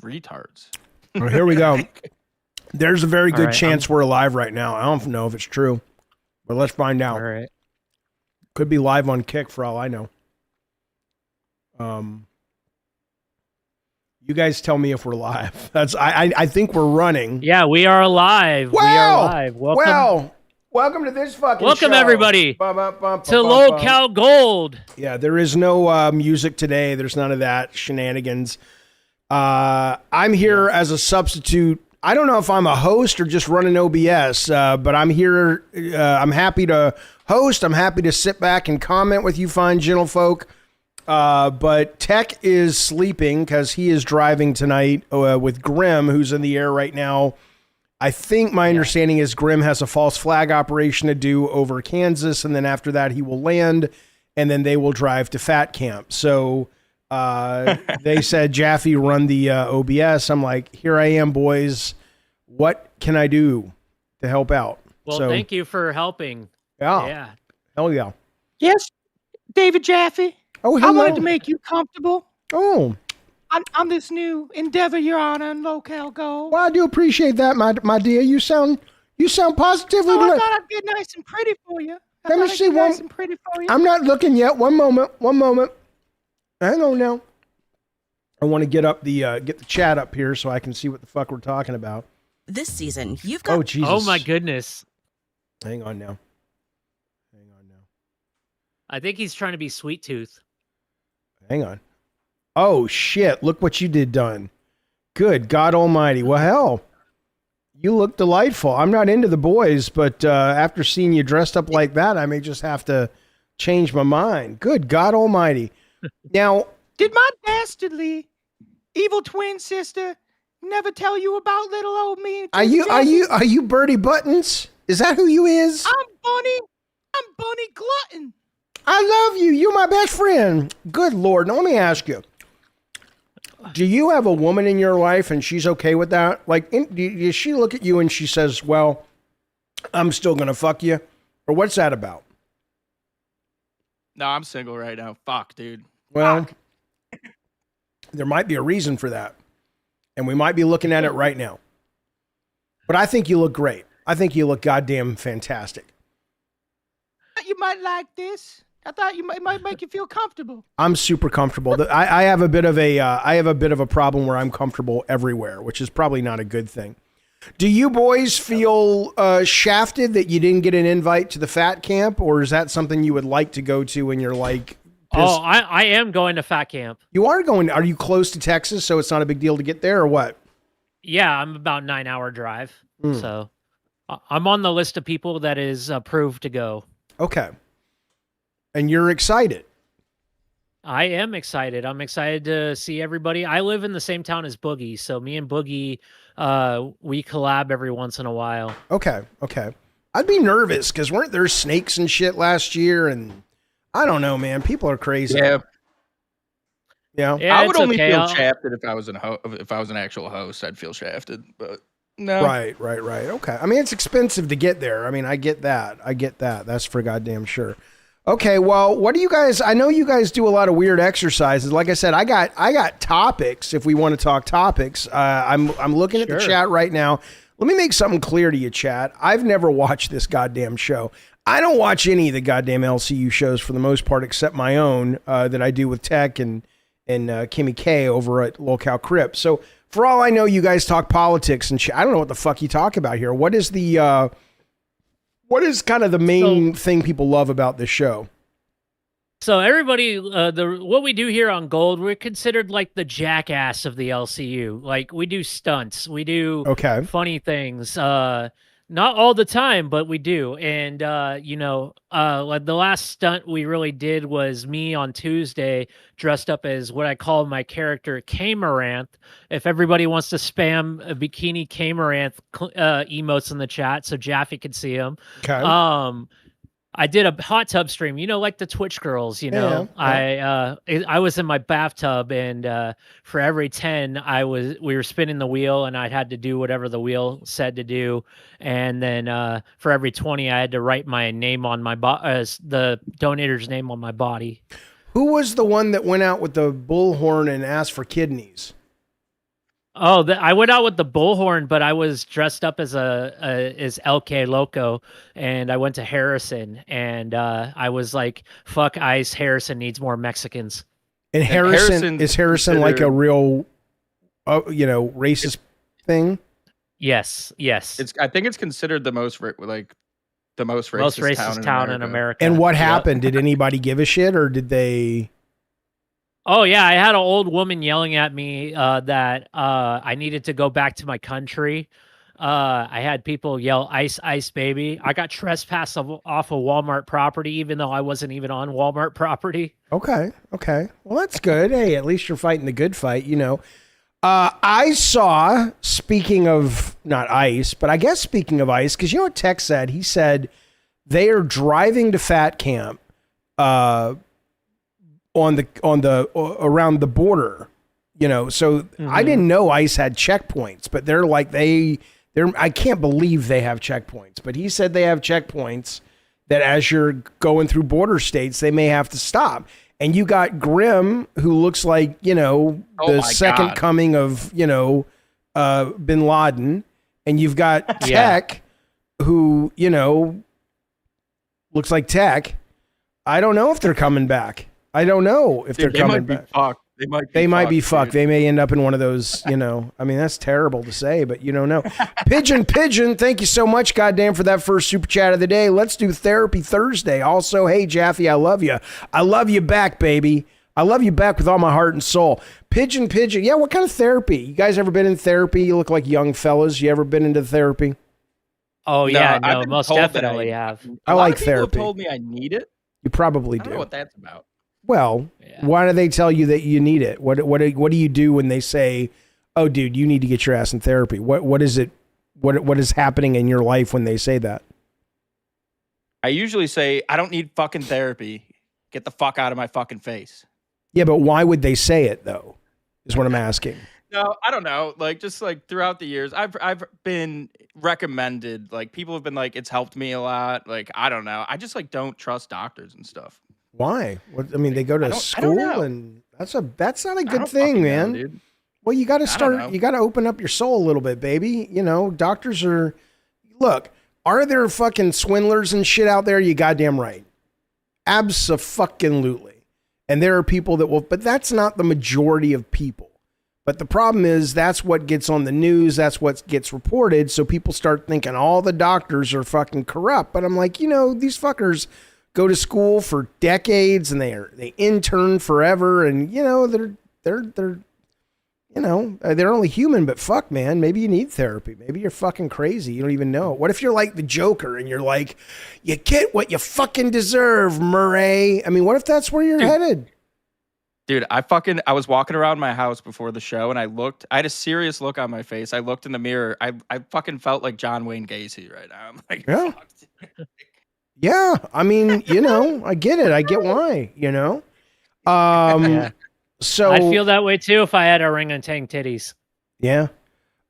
retards. Well, here we go. There's a very good right, chance we're live right now. I don't know if it's true, but let's find out. All right. Could be live on Kick for all I know. You guys tell me if we're live. I think we're running. Yeah, we are live. Wow! We are live. Welcome. Welcome to this fucking Welcome show. everybody to Lolcow Gold. Yeah, there is no music today. There's none of that shenanigans. I'm here as a substitute. I don't know if I'm a host or just running OBS, but I'm here. I'm happy to host. I'm happy to sit back and comment with you fine gentlefolk. But Tech is sleeping because he is driving tonight with Grim, who's in the air right now. I think my understanding is Grim has a false flag operation to do over Kansas, and then after that he will land, and then they will drive to Fat Camp. So they said, Jaffe, run the OBS. I'm like, here I am, boys. What can I do to help out? Well, so, thank you for helping. Yeah. Hell yeah. Yes, David Jaffe. Oh, I hello. wanted to make you comfortable Oh, on this new endeavor you're on Lolcow Gold. well, I do appreciate that, my dear. You sound positively. Oh, I thought I'd get nice and pretty for you. Let me see one. Nice and pretty for you. I'm not looking yet. One moment. Hang on now. I want to get the chat up here so I can see what the fuck we're talking about. This season, you've got... Oh, Jesus. Oh my goodness. Hang on now. I think he's trying to be Sweet Tooth. Hang on. Oh, shit. Look what you did done. Good God almighty. Well, hell, you look delightful. I'm not into the boys, but after seeing you dressed up like that, I may just have to change my mind. Good God almighty. Now, Did my dastardly evil twin sister never tell you about little old me? are you Birdie Buttons? Is that who you is? I'm Bunny Glutton. I love you. You're my best friend. Good Lord. Now, let me ask you. Do you have a woman in your life and she's okay with that? Like, does she look at you and she says, well, I'm still going to fuck you? Or what's that about? No, I'm single right now. Fuck, dude. Well, there might be a reason for that. And we might be looking at it right now. But I think you look great. I think you look goddamn fantastic. You might like this. I thought it might make you feel comfortable. I'm super comfortable. I have a bit of a problem where I'm comfortable everywhere, which is probably not a good thing. Do you boys feel shafted that you didn't get an invite to the Fat Camp, or is that something you would like to go to and you're like, Oh, I am going to Fat Camp. you are going? Are you close to Texas, so it's not a big deal to get there, or what? Yeah, I'm about 9-hour drive. So I'm on the list of people that is approved to go. Okay. And you're excited. I am excited. I'm excited to see everybody. I live in the same town as Boogie, so me and Boogie, we collab every once in a while. Okay. I'd be nervous because weren't there snakes and shit last year? And I don't know, man. People are crazy. Yeah. Yeah. Yeah, I would it's only okay. feel shafted if I was an actual host. I'd feel shafted, but no. Right. Okay. I mean, it's expensive to get there. I mean, I get that. That's for goddamn sure. Okay. Well, what do you guys? I know you guys do a lot of weird exercises. Like I said, I got topics. If we want to talk topics, I'm looking at the chat right now. Let me make something clear to you, chat. I've never watched this goddamn show. I don't watch any of the goddamn LCU shows for the most part, except my own that I do with Tech and Kimmy K over at Lolcow Crypt. So for all I know, you guys talk politics and shit. I don't know what the fuck you talk about here. What is kind of the main thing people love about this show? So everybody, what we do here on Gold, we're considered like the jackass of the LCU. Like we do stunts, we do funny things. Not all the time, but we do. And, like the last stunt we really did was me on Tuesday dressed up as what I call my character Kamaranth. If everybody wants to spam a bikini Kamaranth emotes in the chat so Jaffe could see them. Okay. I did a hot tub stream, like the Twitch girls, Yeah. I was in my bathtub and for every 10 we were spinning the wheel and I had to do whatever the wheel said to do. And then for every 20 I had to write my name on my the donator's name on my body. Who was the one that went out with the bullhorn and asked for kidneys? Oh, I went out with the bullhorn, but I was dressed up as as LK Loco, and I went to Harrison, and I was like, "Fuck ICE, Harrison needs more Mexicans." And Harrison is Harrison like a real, racist thing? Yes. I think it's considered the most racist town in America. And what happened? Did anybody give a shit, or did they? Oh yeah, I had an old woman yelling at me that I needed to go back to my country. I had people yell "Ice, ice, baby." I got trespassed off of Walmart property, even though I wasn't even on Walmart property. Okay. Well, that's good. Hey, at least you're fighting the good fight, I saw, speaking of not ICE, but I guess speaking of ICE, because you know what Tech said? He said they are driving to Fat Camp around the border, so I didn't know ICE had checkpoints, but they're like, I can't believe they have checkpoints, but he said they have checkpoints that as you're going through border states, they may have to stop. And you got Grim, who looks like, the second coming of, Bin Laden. And you've got Tech, who, looks like Tech. I don't know if they're coming back. I don't know if they're coming back. They might be fucked. They may end up in one of those, I mean, that's terrible to say, but you don't know. Pigeon, thank you so much, goddamn, for that first super chat of the day. Let's do Therapy Thursday. Also, hey, Jaffe, I love you. I love you back, baby. I love you back with all my heart and soul. Pigeon. Yeah, what kind of therapy? You guys ever been in therapy? You look like young fellas. You ever been into therapy? Oh, yeah, no, most definitely have. I like therapy. People told me I need it. You probably do. I don't know what that's about. Well, why do they tell you that you need it? What do you do when they say, "Oh, dude, you need to get your ass in therapy"? What is it? What is happening in your life when they say that? I usually say, "I don't need fucking therapy. Get the fuck out of my fucking face." Yeah, but why would they say it though? Is what I'm asking. No, I don't know. Just throughout the years, I've been recommended. People have been like, it's helped me a lot. I don't know. I just don't trust doctors and stuff. Why? They go to school, and that's not a good thing, man. Know, dude. Well, you got to start. You got to open up your soul a little bit, baby. Doctors are. Look, are there fucking swindlers and shit out there? You goddamn right. Abso-fucking-lutely. And there are people that will, but that's not the majority of people. But the problem is that's what gets on the news. That's what gets reported. So people start thinking all the doctors are fucking corrupt. But I'm like, these fuckers go to school for decades and they intern forever, and they're only human. But fuck, man, maybe you need therapy. Maybe you're fucking crazy. You don't even know. What if you're like the Joker and you're like, you get what you fucking deserve, Murray? I mean, what if that's where you're headed? Dude, I was walking around my house before the show, and I had a serious look on my face. I looked in the mirror. I fucking felt like John Wayne Gacy right now. I'm like, yeah. Yeah, I mean, I get it. I get why, So I'd feel that way too if I had orangutan titties. Yeah.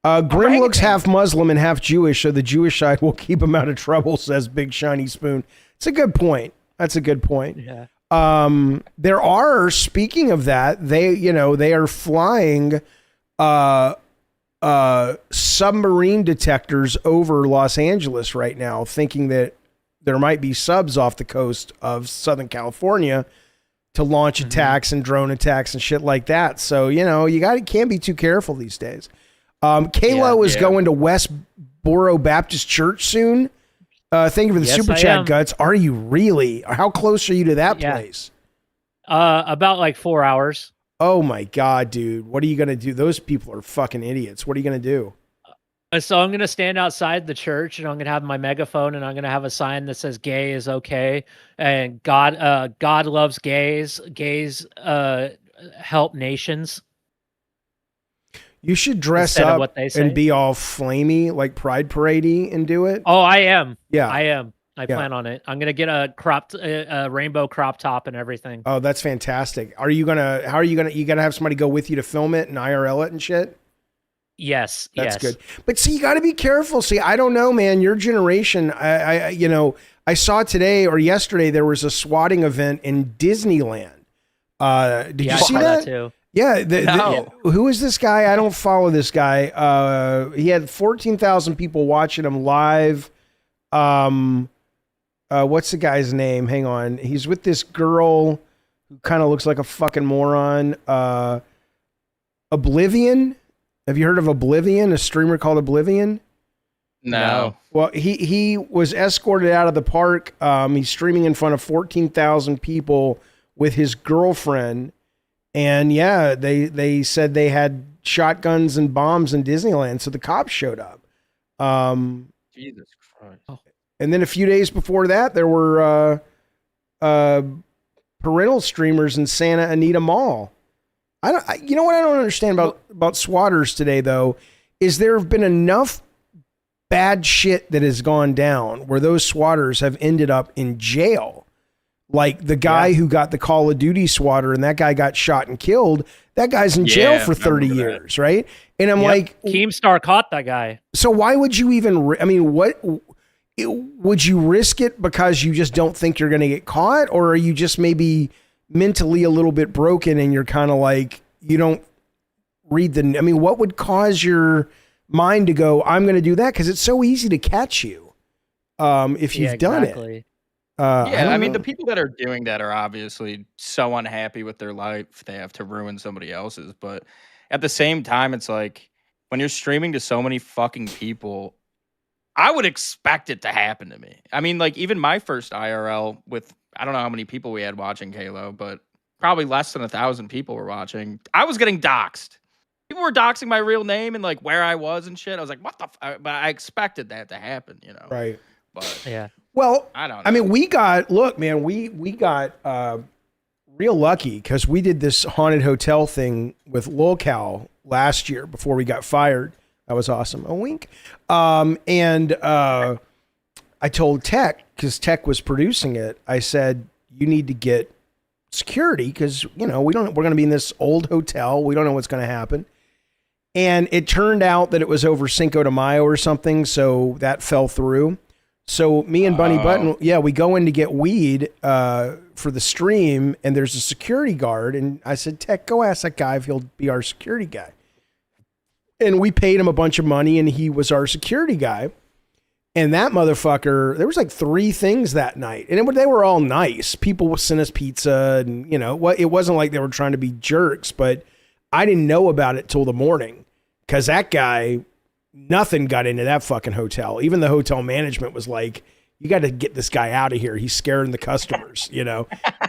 Grim looks half Muslim and half Jewish, so the Jewish side will keep him out of trouble, says Big Shiny Spoon. It's a good point. That's a good point. Yeah. There are, speaking of that, they are flying submarine detectors over Los Angeles right now, thinking that there might be subs off the coast of Southern California to launch attacks and drone attacks and shit like that. So, can't be too careful these days. Kalo is going to Westboro Baptist Church soon. Thank you for the super chat, Guts. Are you really? How close are you to that place? About 4 hours. Oh my God, dude. What are you going to do? Those people are fucking idiots. What are you going to do? So I'm going to stand outside the church, and I'm going to have my megaphone, and I'm going to have a sign that says gay is okay. And God loves gays. Gays help nations. You should dress up and be all flamey, like Pride Parade-y, and do it. Oh, I am. Yeah. I am. I plan on it. I'm going to get a rainbow crop top and everything. Oh, that's fantastic. How are you going to have somebody go with you to film it and IRL it and shit? Yes. That's good. But see, you got to be careful. See, I don't know, man, your generation, I saw today or yesterday, there was a swatting event in Disneyland. Did you see that? Too. Yeah, No. who is this guy? I don't follow this guy. He had 14,000 people watching him live. What's the guy's name? Hang on. He's with this girl who kind of looks like a fucking moron. Oblivion. Have you heard of Oblivion? A streamer called Oblivion? No. Well, he was escorted out of the park. He's streaming in front of 14,000 people with his girlfriend. And yeah, they said they had shotguns and bombs in Disneyland, so the cops showed up. Jesus Christ. And then a few days before that, there were parental streamers in Santa Anita Mall. You know what I don't understand about swatters today, though, is there have been enough bad shit that has gone down where those swatters have ended up in jail. Like the guy who got the Call of Duty swatter and that guy got shot and killed. That guy's in jail for 30 years, right? And I'm like, Keemstar caught that guy. So why would you even, what would you risk it because you just don't think you're going to get caught? Or are you just maybe mentally a little bit broken and you're kind of like, you don't read what would cause your mind to go, I'm going to do that? Because it's so easy to catch you if you've done it. I mean, the people that are doing that are obviously so unhappy with their life, they have to ruin somebody else's. But at the same time, it's like when you're streaming to so many fucking people, I would expect it to happen to me. I mean, like even my first IRL with, I don't know how many people we had watching Halo, but probably less than 1,000 people were watching. I was getting doxxed. People were doxing my real name and like where I was and shit. I was like, what the fuck? But I expected that to happen, you know? Right. But yeah. Well, I don't know. I mean, we got real lucky because we did this haunted hotel thing with Lolcow last year before we got fired. That was awesome. A wink. And I told Tech, because Tech was producing it, I said, you need to get security because, we're going to be in this old hotel. We don't know what's going to happen. And it turned out that it was over Cinco de Mayo or something. So that fell through. So me and Bunny Button, we go in to get weed for the stream, and there's a security guard. And I said, Tech, go ask that guy if he'll be our security guy. And we paid him a bunch of money, and he was our security guy. And that motherfucker, there was like 3 things that night. And they were all nice. People sent us pizza, and, it wasn't like they were trying to be jerks, but I didn't know about it till the morning because that guy... Nothing got into that fucking hotel. Even the hotel management was like, you got to get this guy out of here. He's scaring the customers,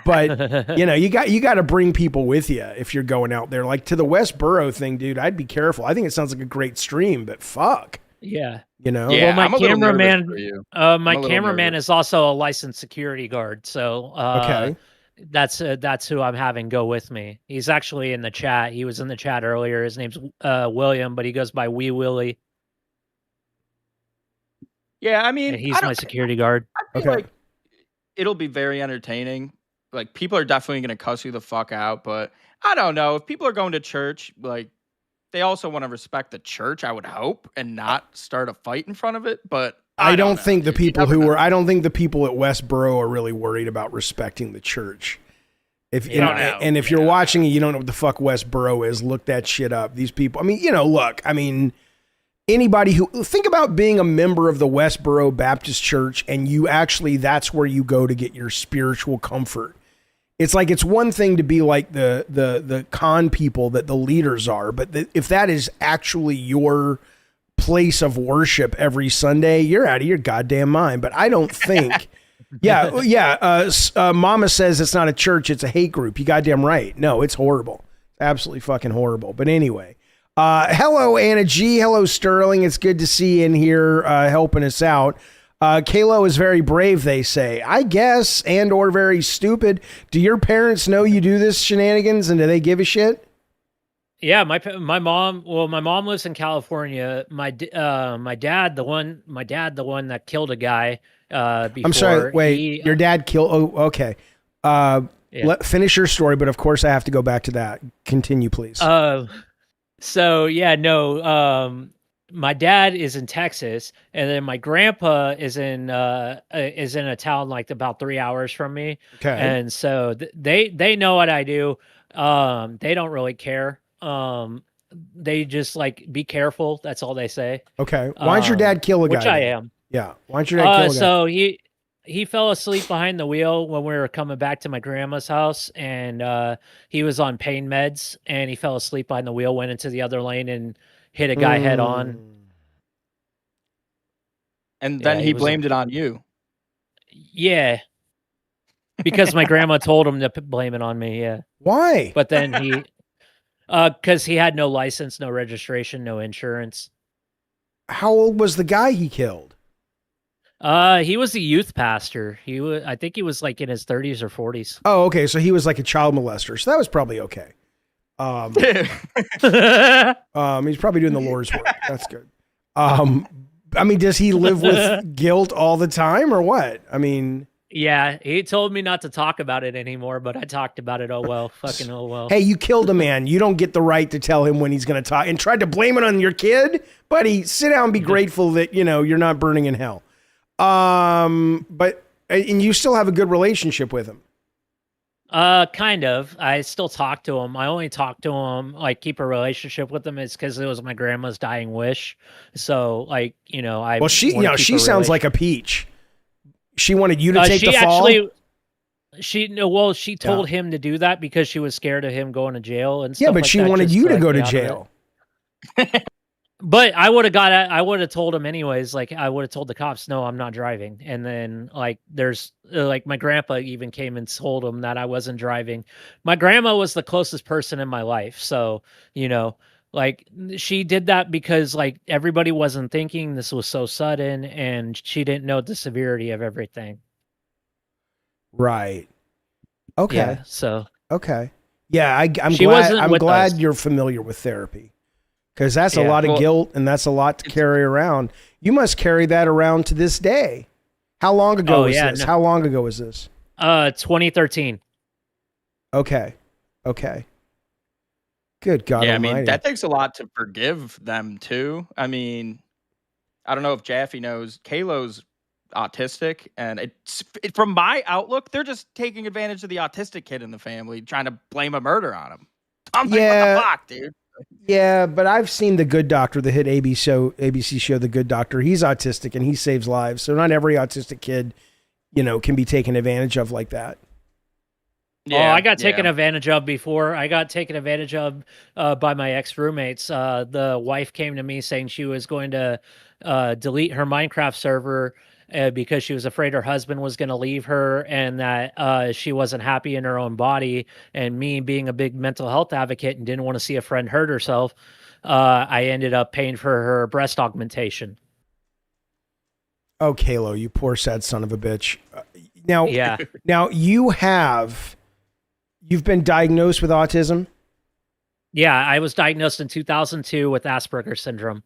But, you got to bring people with you if you're going out there. Like to the Westboro thing, dude, I'd be careful. I think it sounds like a great stream, but fuck. Yeah. Yeah, well, my I'm a cameraman is also a licensed security guard. So, okay. That's who I'm having go with me. He's actually in the chat. He was in the chat earlier. His name's William, but he goes by Wee Willie. Yeah, I mean, he's my security guard. I feel like it'll be very entertaining. Like people are definitely going to cuss you the fuck out, but I don't know if people are going to church, like they also want to respect the church, I would hope, and not start a fight in front of it. But I don't think the people at Westboro are really worried about respecting the church. If you're watching and you don't know what the fuck Westboro is, look that shit up. These people, anybody who think about being a member of the Westboro Baptist Church and that's where you go to get your spiritual comfort. It's like, it's one thing to be like the con people that the leaders are, but if that is actually your place of worship every Sunday, you're out of your goddamn mind. But I don't think, Mama says it's not a church, it's a hate group. You goddamn right. No, it's horrible. Absolutely fucking horrible. But anyway. Hello, Anna G. Hello, Sterling. It's good to see you in here helping us out. Kalo is very brave, they say. I guess, and or very stupid. Do your parents know you do this shenanigans, and do they give a shit? Yeah, my mom. Well, my mom lives in California. My dad, the one that killed a guy. Before, I'm sorry. Wait, your dad killed? Oh, okay. Finish your story, but of course I have to go back to that. Continue, please. My dad is in Texas, and then my grandpa is in a town like about 3 hours from me. Okay. And so they know what I do. They don't really care. They just like be careful. That's all they say. Okay. Why'd your dad kill a guy? Which I am. Yeah. Why'd your dad kill a guy? So he fell asleep behind the wheel when we were coming back to my grandma's house, and he was on pain meds, and he fell asleep behind the wheel, went into the other lane, and hit a guy head on. And then he blamed it on you. Yeah. Because my grandma told him to blame it on me, yeah. Why? But then he... because he had no license, no registration, no insurance. How old was the guy he killed? He was a youth pastor. I think he was like in his 30s or 40s. Oh, okay. So he was like a child molester. So that was probably okay. He's probably doing the Lord's work. That's good. I mean, does he live with guilt all the time or what? I mean, yeah, he told me not to talk about it anymore, but I talked about it. Oh, well, fucking oh, well. Hey, you killed a man. You don't get the right to tell him when he's going to talk and tried to blame it on your kid. Buddy, sit down and be grateful that, you're not burning in hell. But you still have a good relationship with him. Kind of. I still talk to him. I only talk to him, like keep a relationship with him, is because it was my grandma's dying wish. So, like, Well, she sounds like a peach. She wanted you to take the fall. She told him to do that because she was scared of him going to jail and stuff. Yeah, but she wanted you to go to jail. But I would have told him anyways. Like, I would have told the cops, no, I'm not driving. And then like there's like my grandpa even came and told him that I wasn't driving. My grandma was the closest person in my life. So, like she did that because like everybody wasn't thinking, this was so sudden, and she didn't know the severity of everything. Right. Okay. Yeah, so. Okay. Yeah, I'm glad you're familiar with therapy. Because that's a lot of guilt, and that's a lot to carry around. You must carry that around to this day. How long ago was this? How long ago was this? 2013. Okay. Good God Almighty. I mean, that takes a lot to forgive them, too. I mean, I don't know if Jaffe knows, Kalo's autistic, and from my outlook, they're just taking advantage of the autistic kid in the family, trying to blame a murder on him. I'm like, what the fuck, dude? Yeah, but I've seen The Good Doctor, the hit ABC show, The Good Doctor. He's autistic and he saves lives. So not every autistic kid, can be taken advantage of like that. Yeah, I got taken advantage of before. I got taken advantage of by my ex-roommates. The wife came to me saying she was going to delete her Minecraft server because she was afraid her husband was going to leave her, and that she wasn't happy in her own body. And me being a big mental health advocate and didn't want to see a friend hurt herself, I ended up paying for her breast augmentation. Oh, Kalo, you poor sad son of a bitch. Now you've been diagnosed with autism? Yeah, I was diagnosed in 2002 with Asperger's syndrome.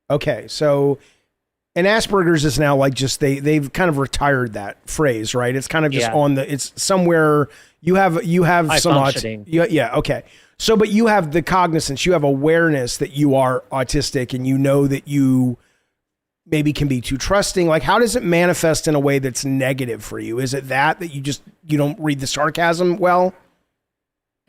Okay, so... And Asperger's is now like just they've kind of retired that phrase, right? It's kind of just it's somewhere you have some autism. Yeah, okay. So, but you have the cognizance, you have awareness that you are autistic, and you know that you maybe can be too trusting. Like, how does it manifest in a way that's negative for you? Is it that you don't read the sarcasm well?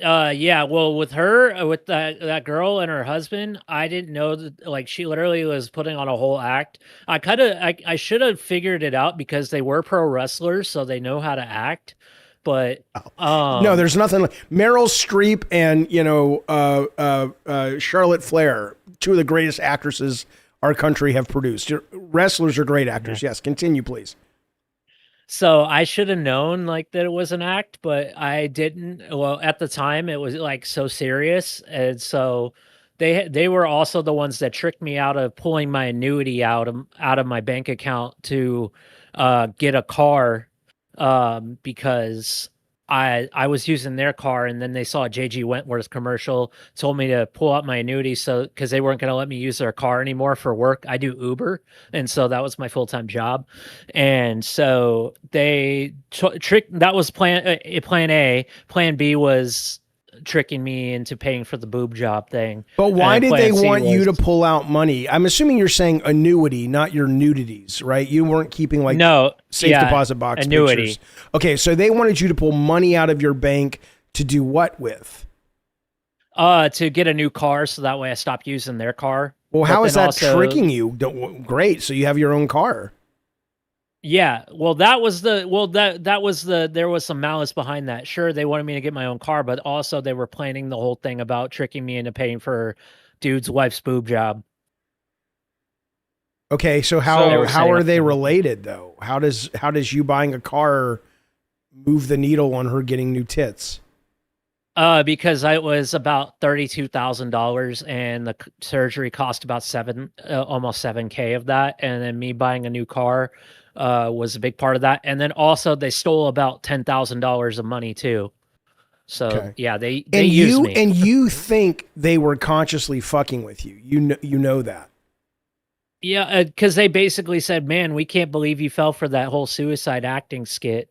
Yeah, well, with her, with that girl and her husband, I didn't know that, like, she literally was putting on a whole act. I should have figured it out because they were pro wrestlers, so they know how to act. But no, there's nothing like Meryl Streep and Charlotte Flair, two of the greatest actresses our country have produced. Wrestlers are great actors. Yes, continue, please. So I should have known like that it was an act, but I didn't. Well, at the time it was like so serious. And so they were also the ones that tricked me out of pulling my annuity out of my bank account to get a car because I was using their car, and then they saw a JG Wentworth commercial, told me to pull out my annuity because they weren't going to let me use their car anymore for work. I do Uber, and so that was my full-time job. And so they tricked. That was plan A. Plan B was tricking me into paying for the boob job thing. But why did they want you to pull out money? I'm assuming you're saying annuity, not your nudities, right? You weren't keeping like safe deposit box annuity. Pictures. Okay, so they wanted you to pull money out of your bank to do what with? To get a new car, so that way I stopped using their car. Well, how is that tricking you? Great, so you have your own car. Yeah, well, there was some malice behind that. Sure, they wanted me to get my own car, but also they were planning the whole thing about tricking me into paying for dude's wife's boob job. Okay, so how are they related though? How does you buying a car move the needle on her getting new tits? Because it was about $32,000, and the surgery cost about almost $7,000 of that, and then me buying a new car was a big part of that, and then also they stole about $10,000 of money too. So yeah, they used me. And you think they were consciously fucking with you? You know that? Yeah, because they basically said, "Man, we can't believe you fell for that whole suicide acting skit."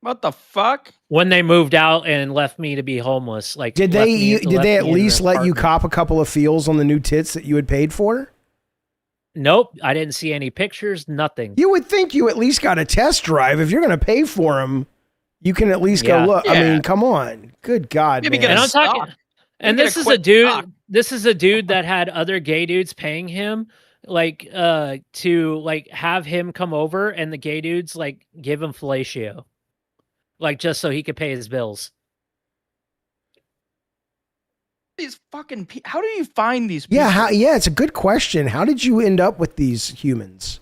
What the fuck? When they moved out and left me to be homeless, like did they at least let you cop a couple of feels on the new tits that you had paid for? Nope, I didn't see any pictures, nothing. You would think you at least got a test drive. If you're going to pay for them, you can at least go look. Yeah. I mean, come on. Good God, maybe man. And I'm talking. And this is a dude. Stock. This is a dude that had other gay dudes paying him, like, to like have him come over, and the gay dudes like give him fellatio, like just so he could pay his bills. These fucking how do you find these people? Yeah, it's a good question. How did you end up with these humans?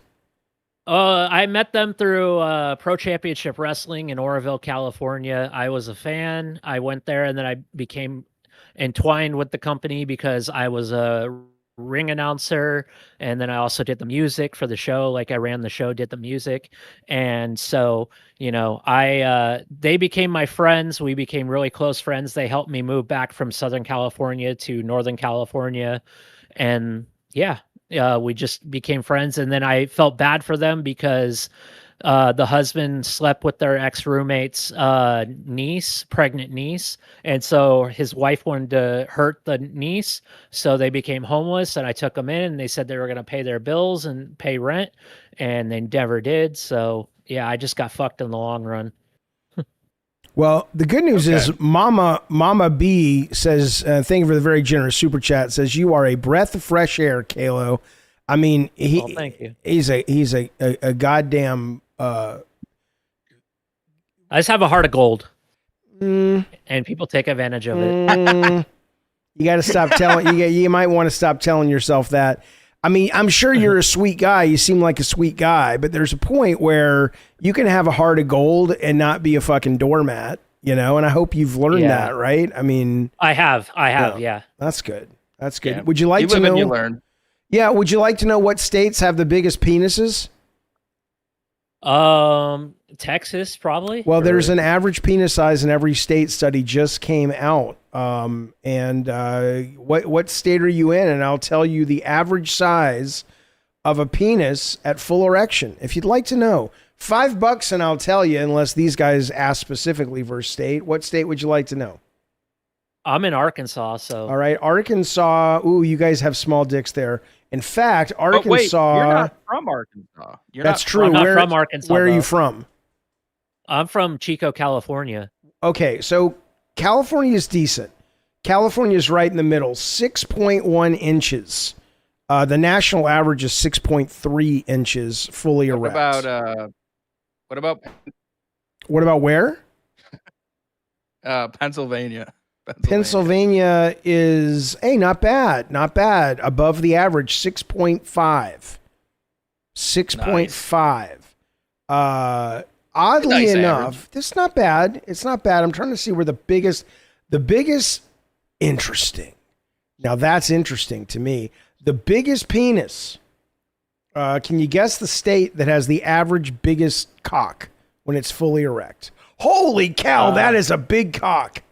I met them through Pro Championship Wrestling in Oroville, California. I was a fan. I went there, and then I became entwined with the company because I was a ring announcer, and then I also did the music for the show. Like I ran the show, did the music, and so they became my friends. We became really close friends. They helped me move back from Southern California to Northern California, and we just became friends. And then I felt bad for them because the husband slept with their ex-roommate's pregnant niece. And so his wife wanted to hurt the niece. So they became homeless, and I took them in, and they said they were going to pay their bills and pay rent, and they never did. So yeah, I just got fucked in the long run. Well, the good news is Mama B says, thank you for the very generous super chat, says, you are a breath of fresh air, Kalo. I mean, thank you. He's a goddamn, I just have a heart of gold, and people take advantage of it. You got to stop telling, you might want to stop telling yourself that. I mean, I'm sure you're a sweet guy. You seem like a sweet guy, but there's a point where you can have a heart of gold and not be a fucking doormat, and I hope you've learned that, right? I mean, I have. Yeah. That's good. That's good. Yeah. Would you like to know? You learn. Yeah. Would you like to know what states have the biggest penises? Texas, probably. Well, there's an average penis size in every state. Study just came out. What state are you in? And I'll tell you the average size of a penis at full erection. If you'd like to know, $5 and I'll tell you, unless these guys ask specifically for a state. What state would you like to know? I'm in Arkansas, so. All right. Arkansas. Ooh, you guys have small dicks there. In fact, Arkansas. Wait, you're not from Arkansas. That's true. I'm not from Arkansas. Where are you from? I'm from Chico, California. Okay, so California is decent. California is right in the middle, 6.1 inches. The national average is 6.3 inches fully erect. What about where? Pennsylvania. Pennsylvania is, not bad. Not bad. Above the average, 6.5. 6.5. Oddly nice enough, average. this is not bad. It's not bad. I'm trying to see where the biggest interesting. Now that's interesting to me. The biggest penis. Can you guess the state that has the average biggest cock when it's fully erect? Holy cow, that is a big cock.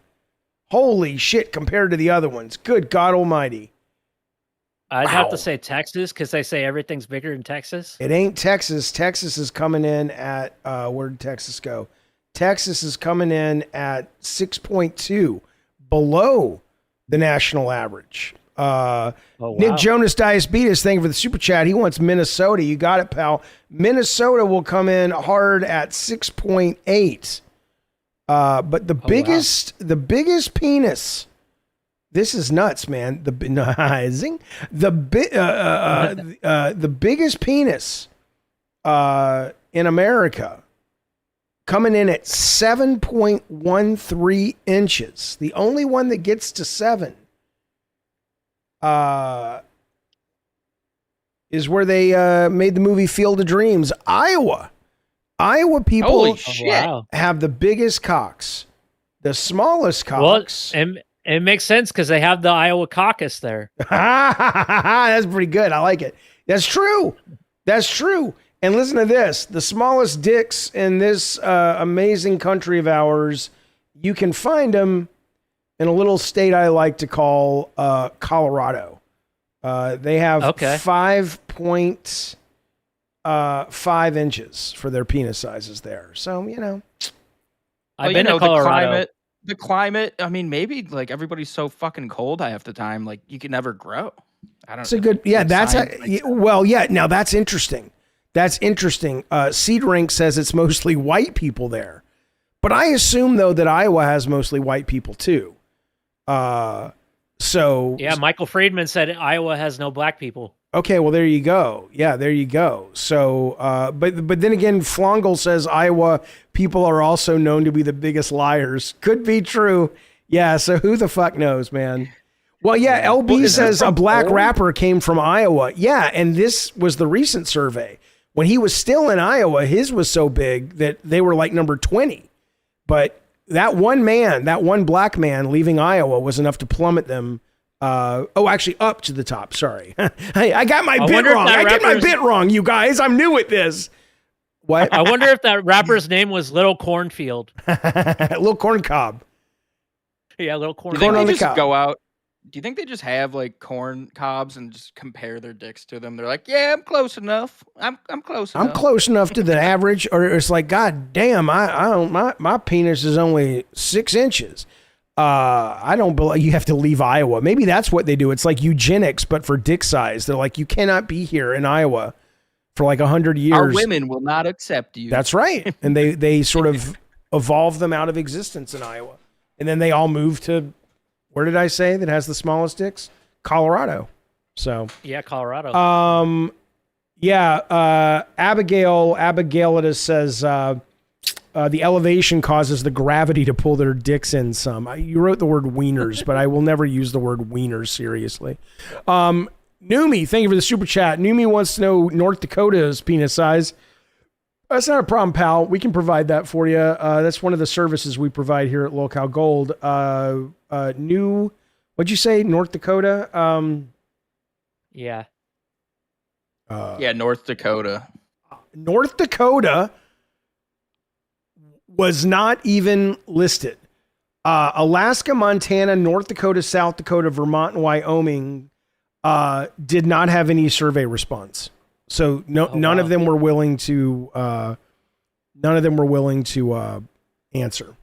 Holy shit, compared to the other ones. Good God Almighty. I'd have to say Texas, because they say everything's bigger in Texas. It ain't Texas. Texas is coming in at, where did Texas go? Texas is coming in at 6.2, below the national average. Wow. Nick Jonas Diabetes, thank you for the super chat. He wants Minnesota. You got it, pal. Minnesota will come in hard at 6.8. But the biggest penis. This is nuts, man. The biggest penis in America coming in at 7.13 inches. The only one that gets to 7 is where they made the movie Field of Dreams, Iowa. Iowa people have the biggest cocks. The smallest cocks. Well, it makes sense because they have the Iowa caucus there. That's pretty good. I like it. That's true. That's true. And listen to this. The smallest dicks in this amazing country of ours, you can find them in a little state I like to call Colorado. They have 5.5 inches for their penis sizes there. So, you know. I've been to Colorado. The climate, I mean, maybe like everybody's so fucking cold half the time, like you can never grow. I don't know. It's a good, yeah, that's, now that's interesting. That's interesting. Seed Rink says it's mostly white people there. But I assume, though, that Iowa has mostly white people, too. So yeah, Michael Friedman said Iowa has no black people. Okay, well, there you go. Yeah, there you go. So, but then again, Flongle says Iowa people are also known to be the biggest liars. Could be true. Yeah, so who the fuck knows, man? Well, yeah, LB says a black rapper came from Iowa. Yeah, and this was the recent survey. When he was still in Iowa, his was so big that they were like number 20. But that one black man leaving Iowa was enough to plummet them. Actually up to the top. Sorry. I got my bit wrong. I did my bit wrong, you guys. I'm new at this. What? I wonder if that rapper's name was Little Cornfield. Little Corn Cob. Yeah, Little Corn. Do you think they just go out? Do you think they just have like corn cobs and just compare their dicks to them? They're like, yeah, I'm close enough. I'm close enough. I'm close enough to the average. Or it's like, God damn, I don't, my penis is only 6 inches. I don't believe you have to leave Iowa. Maybe that's what they do. It's like eugenics, but for dick size. They're like, you cannot be here in Iowa for like 100 years. Our women will not accept you. That's right. And they sort of evolve them out of existence in Iowa. And then they all move to, where did I say that has the smallest dicks? Colorado. So yeah, Colorado. Abigail says, the elevation causes the gravity to pull their dicks in some. You wrote the word wieners, but I will never use the word wieners seriously. Numi, thank you for the super chat. Numi wants to know North Dakota's penis size. That's not a problem, pal. We can provide that for you. That's one of the services we provide here at Lolcow Gold. What'd you say? North Dakota? Yeah. North Dakota. North Dakota was not even listed. Alaska, Montana, North Dakota, South Dakota, Vermont, and Wyoming did not have any survey response. So none of them were willing to. None of them were willing to answer.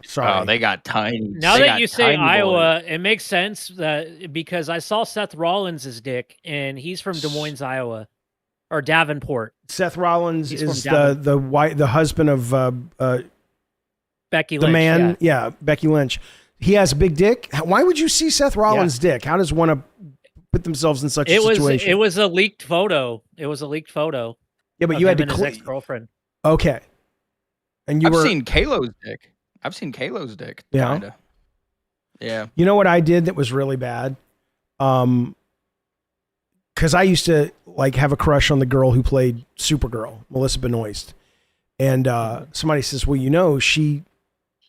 Sorry. Oh, they got tiny. Now that you say Iowa, it makes sense that because I saw Seth Rollins' dick, and he's from Des Moines, Iowa, or Davenport. Seth Rollins is the husband of Becky Lynch. The man, Becky Lynch. He has a big dick. Why would you see Seth Rollins' dick? How does one put themselves in such a situation? It was a leaked photo. Yeah, but you had to his ex-girlfriend. Okay. And I've seen Kalo's dick. Yeah. Kinda. Yeah. You know what I did that was really bad? Because I used to like have a crush on the girl who played Supergirl, Melissa Benoist. And somebody says, well, you know,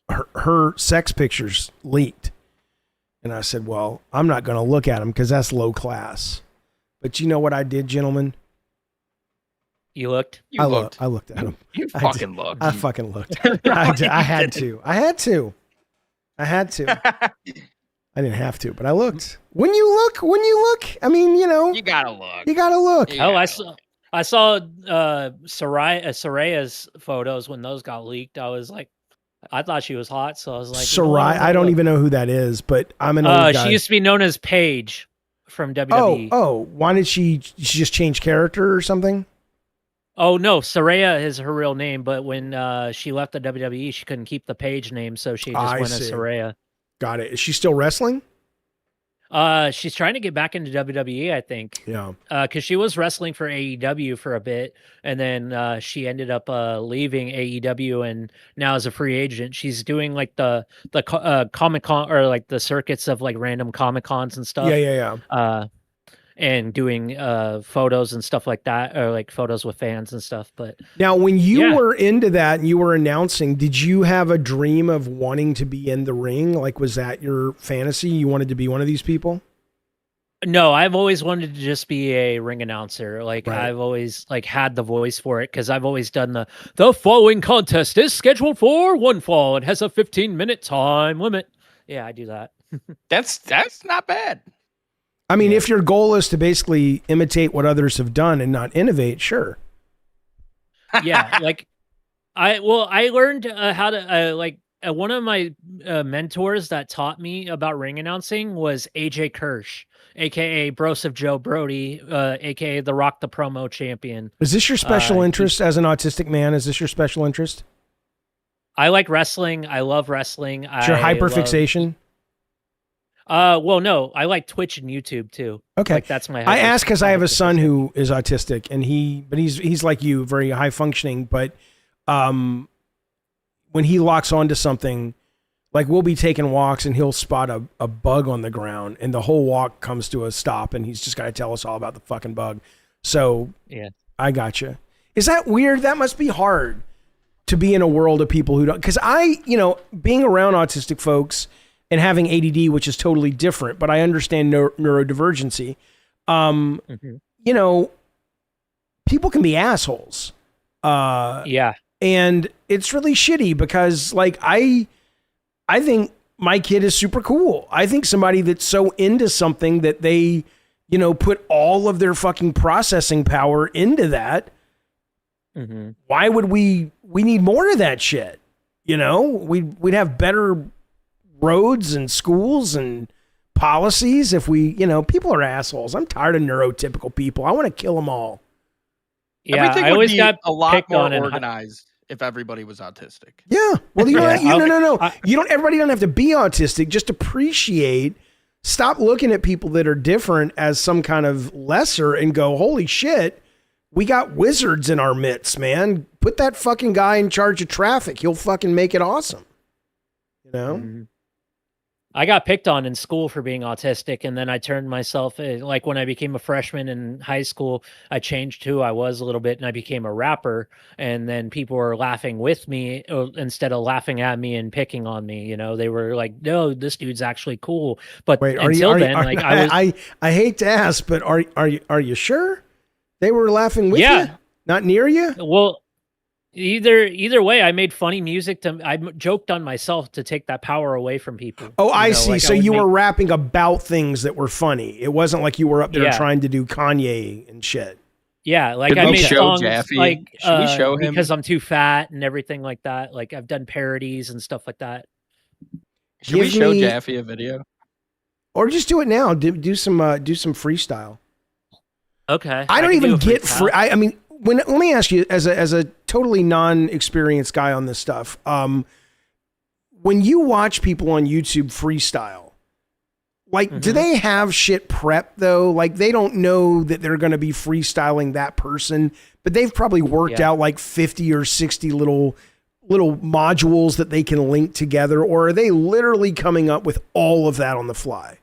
her sex pictures leaked. And I said, well, I'm not going to look at them because that's low class. But you know what I did, gentlemen? You looked? I looked at them. You fucking looked. I fucking looked. I had to. I didn't have to, but I looked. When you look, I mean, you know. You gotta look. I saw Soraya's photos when those got leaked. I was like, I thought she was hot, so I was like, Soraya. I don't even know who that is, but I'm an old guy. She used to be known as Paige from WWE. Oh, why did she just change character or something? Oh no, Saraya is her real name, but when she left the WWE, she couldn't keep the page name, so she just went as Saraya. Got it. Is she still wrestling? She's trying to get back into WWE, I think. Yeah. Because she was wrestling for AEW for a bit, and then she ended up leaving AEW, and now as a free agent, she's doing like the Comic Con or like the circuits of like random Comic Cons and stuff. Yeah. And doing photos and stuff like that, or like photos with fans and stuff. But now, when you were into that and you were announcing, did you have a dream of wanting to be in the ring? Like, was that your fantasy? You wanted to be one of these people? No, I've always wanted to just be a ring announcer. Like I've always like had the voice for it because I've always done the following contest is scheduled for one fall. It has a 15-minute time limit. Yeah, I do that. That's not bad. I mean, if your goal is to basically imitate what others have done and not innovate, sure. Yeah, like I learned how to one of my mentors that taught me about ring announcing was AJ Kirsch, aka Broseph Joe Brody, aka The Rock the Promo Champion. Is this your special interest as an autistic man? Is this your special interest? I like wrestling. I love wrestling. It's your hyperfixation? Well, no, I like Twitch and YouTube too. Okay, like, that's my. I ask because I have a son who is autistic, and he's like you, very high functioning. But when he locks onto something, like we'll be taking walks, and he'll spot a bug on the ground, and the whole walk comes to a stop, and he's just got to tell us all about the fucking bug. So yeah, I gotcha. Is that weird? That must be hard to be in a world of people who don't. Because being around autistic folks. And having ADD, which is totally different, but I understand neurodivergency. People can be assholes. Yeah. And it's really shitty because, like, I think my kid is super cool. I think somebody that's so into something that they, put all of their fucking processing power into that. Mm-hmm. Why would we need more of that shit? We'd have better roads and schools and policies if people are assholes. I'm tired of neurotypical people. I want to kill them all. Yeah, everything I always got a lot more organized if everybody was autistic. Yeah. Well, no. Everybody don't have to be autistic. Just appreciate. Stop looking at people that are different as some kind of lesser and go, holy shit, we got wizards in our midst, man. Put that fucking guy in charge of traffic. He'll fucking make it awesome. Mm-hmm. I got picked on in school for being autistic, and then I turned myself, like when I became a freshman in high school, I changed who I was a little bit, and I became a rapper, and then people were laughing with me instead of laughing at me and picking on me. They were like, no, this dude's actually cool. But I hate to ask, but are you sure they were laughing with you? Not near you? Well, Either way, I made funny music I joked on myself to take that power away from people. Oh, I see. Like so you were rapping about things that were funny. It wasn't like you were up there trying to do Kanye and shit. Yeah, like I made songs like should we show him? Because I'm too fat and everything like that. Like I've done parodies and stuff like that. Should we show Jaffe a video? Or just do it now. Do some freestyle. Okay. I don't even get free. I mean, let me ask you, as a totally non-experienced guy on this stuff, when you watch people on YouTube freestyle, like, do they have shit prepped though? Like, they don't know that they're going to be freestyling that person, but they've probably worked out like 50 or 60 little modules that they can link together, or are they literally coming up with all of that on the fly?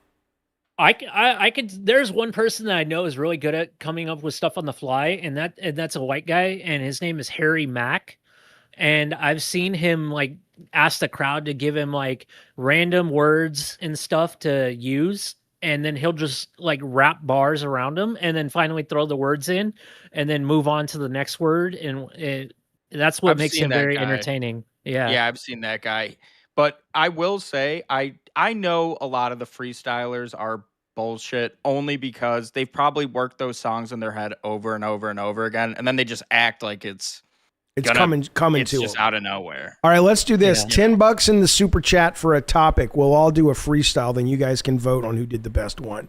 I could. There's one person that I know is really good at coming up with stuff on the fly, and that's a white guy, and his name is Harry Mack. And I've seen him like ask the crowd to give him like random words and stuff to use, and then he'll just like wrap bars around them, and then finally throw the words in, and then move on to the next word, and that's what makes him very entertaining. Yeah, I've seen that guy. But I will say, I know a lot of the freestylers are bullshit only because they've probably worked those songs in their head over and over and over again, and then they just act like it's coming to just out of nowhere. All right, let's do this. $10 in the super chat for a topic. We'll all do a freestyle, then you guys can vote on who did the best one.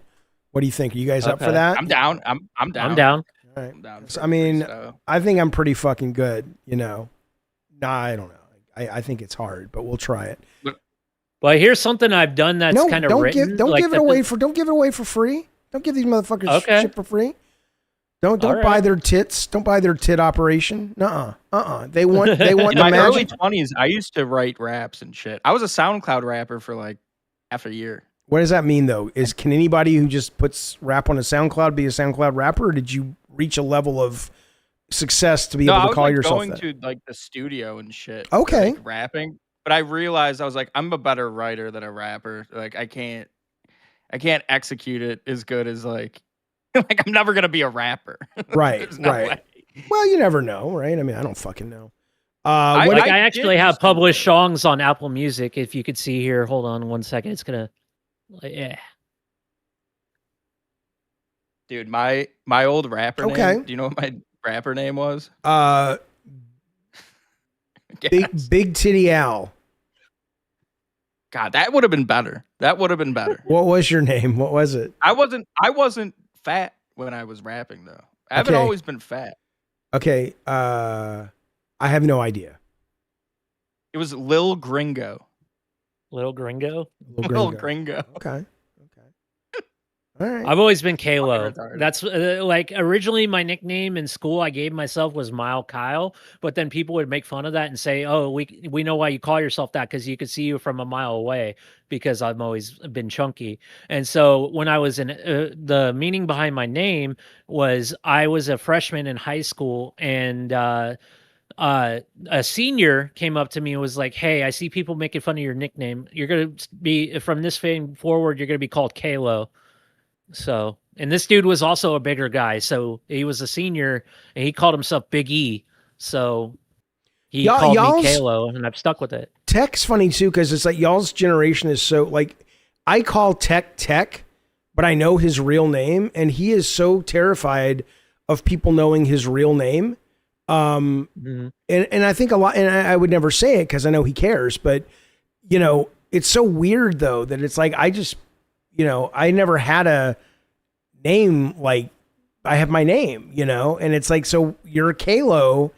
What do you think? Are you guys up for that? I'm down. I'm down. I'm down. All right. I'm down So, for I mean, freestyle. I think I'm pretty fucking good. You know, nah, I don't know. I think it's hard, but we'll try it. Well, here's something I've done that's kind of written. Don't give it away for free. Don't give these motherfuckers shit for free. Don't buy their tits. Don't buy their tit operation. They want In the my magic. early 20s, I used to write raps and shit. I was a SoundCloud rapper for like half a year. What does that mean though? Can anybody who just puts rap on a SoundCloud be a SoundCloud rapper, or did you reach a level of success to be able to call yourself going that? to like the studio and shit. Okay. Like, rapping. But I realized I was like, I'm a better writer than a rapper. Like I can't execute it as good as like I'm never gonna be a rapper. Right. No right. way. Well, you never know, right? I mean, I don't fucking know. I actually have published songs on Apple Music. If you could see here, hold on 1 second. It's gonna, yeah. Dude, my old rapper name. Do you know what my rapper name was? Big Titty Al. God, that would have been better. What was your name? What was it? I wasn't fat when I was rapping though. I haven't always been fat. Okay. I have no idea. It was Lil Gringo. Lil Gringo? Lil Gringo. Okay. All right. I've always been Kalo. That's like originally my nickname in school I gave myself was Mile Kyle, but then people would make fun of that and say, "Oh, we know why you call yourself that because you could see you from a mile away because I've always been chunky." And so when I was in the meaning behind my name was I was a freshman in high school and a senior came up to me and was like, "Hey, I see people making fun of your nickname. You're going to be from this fame forward, you're going to be called Kalo." So, and this dude was also a bigger guy. So he was a senior and he called himself Big E. So he called me Kalo and I've stuck with it. Tech's funny too, because it's like y'all's generation is so like, I call Tech, but I know his real name and he is so terrified of people knowing his real name. And I think a lot, and I would never say it because I know he cares, but you know, it's so weird though, that it's like, I never had a name like I have my name, and it's like, so you're a Kalo,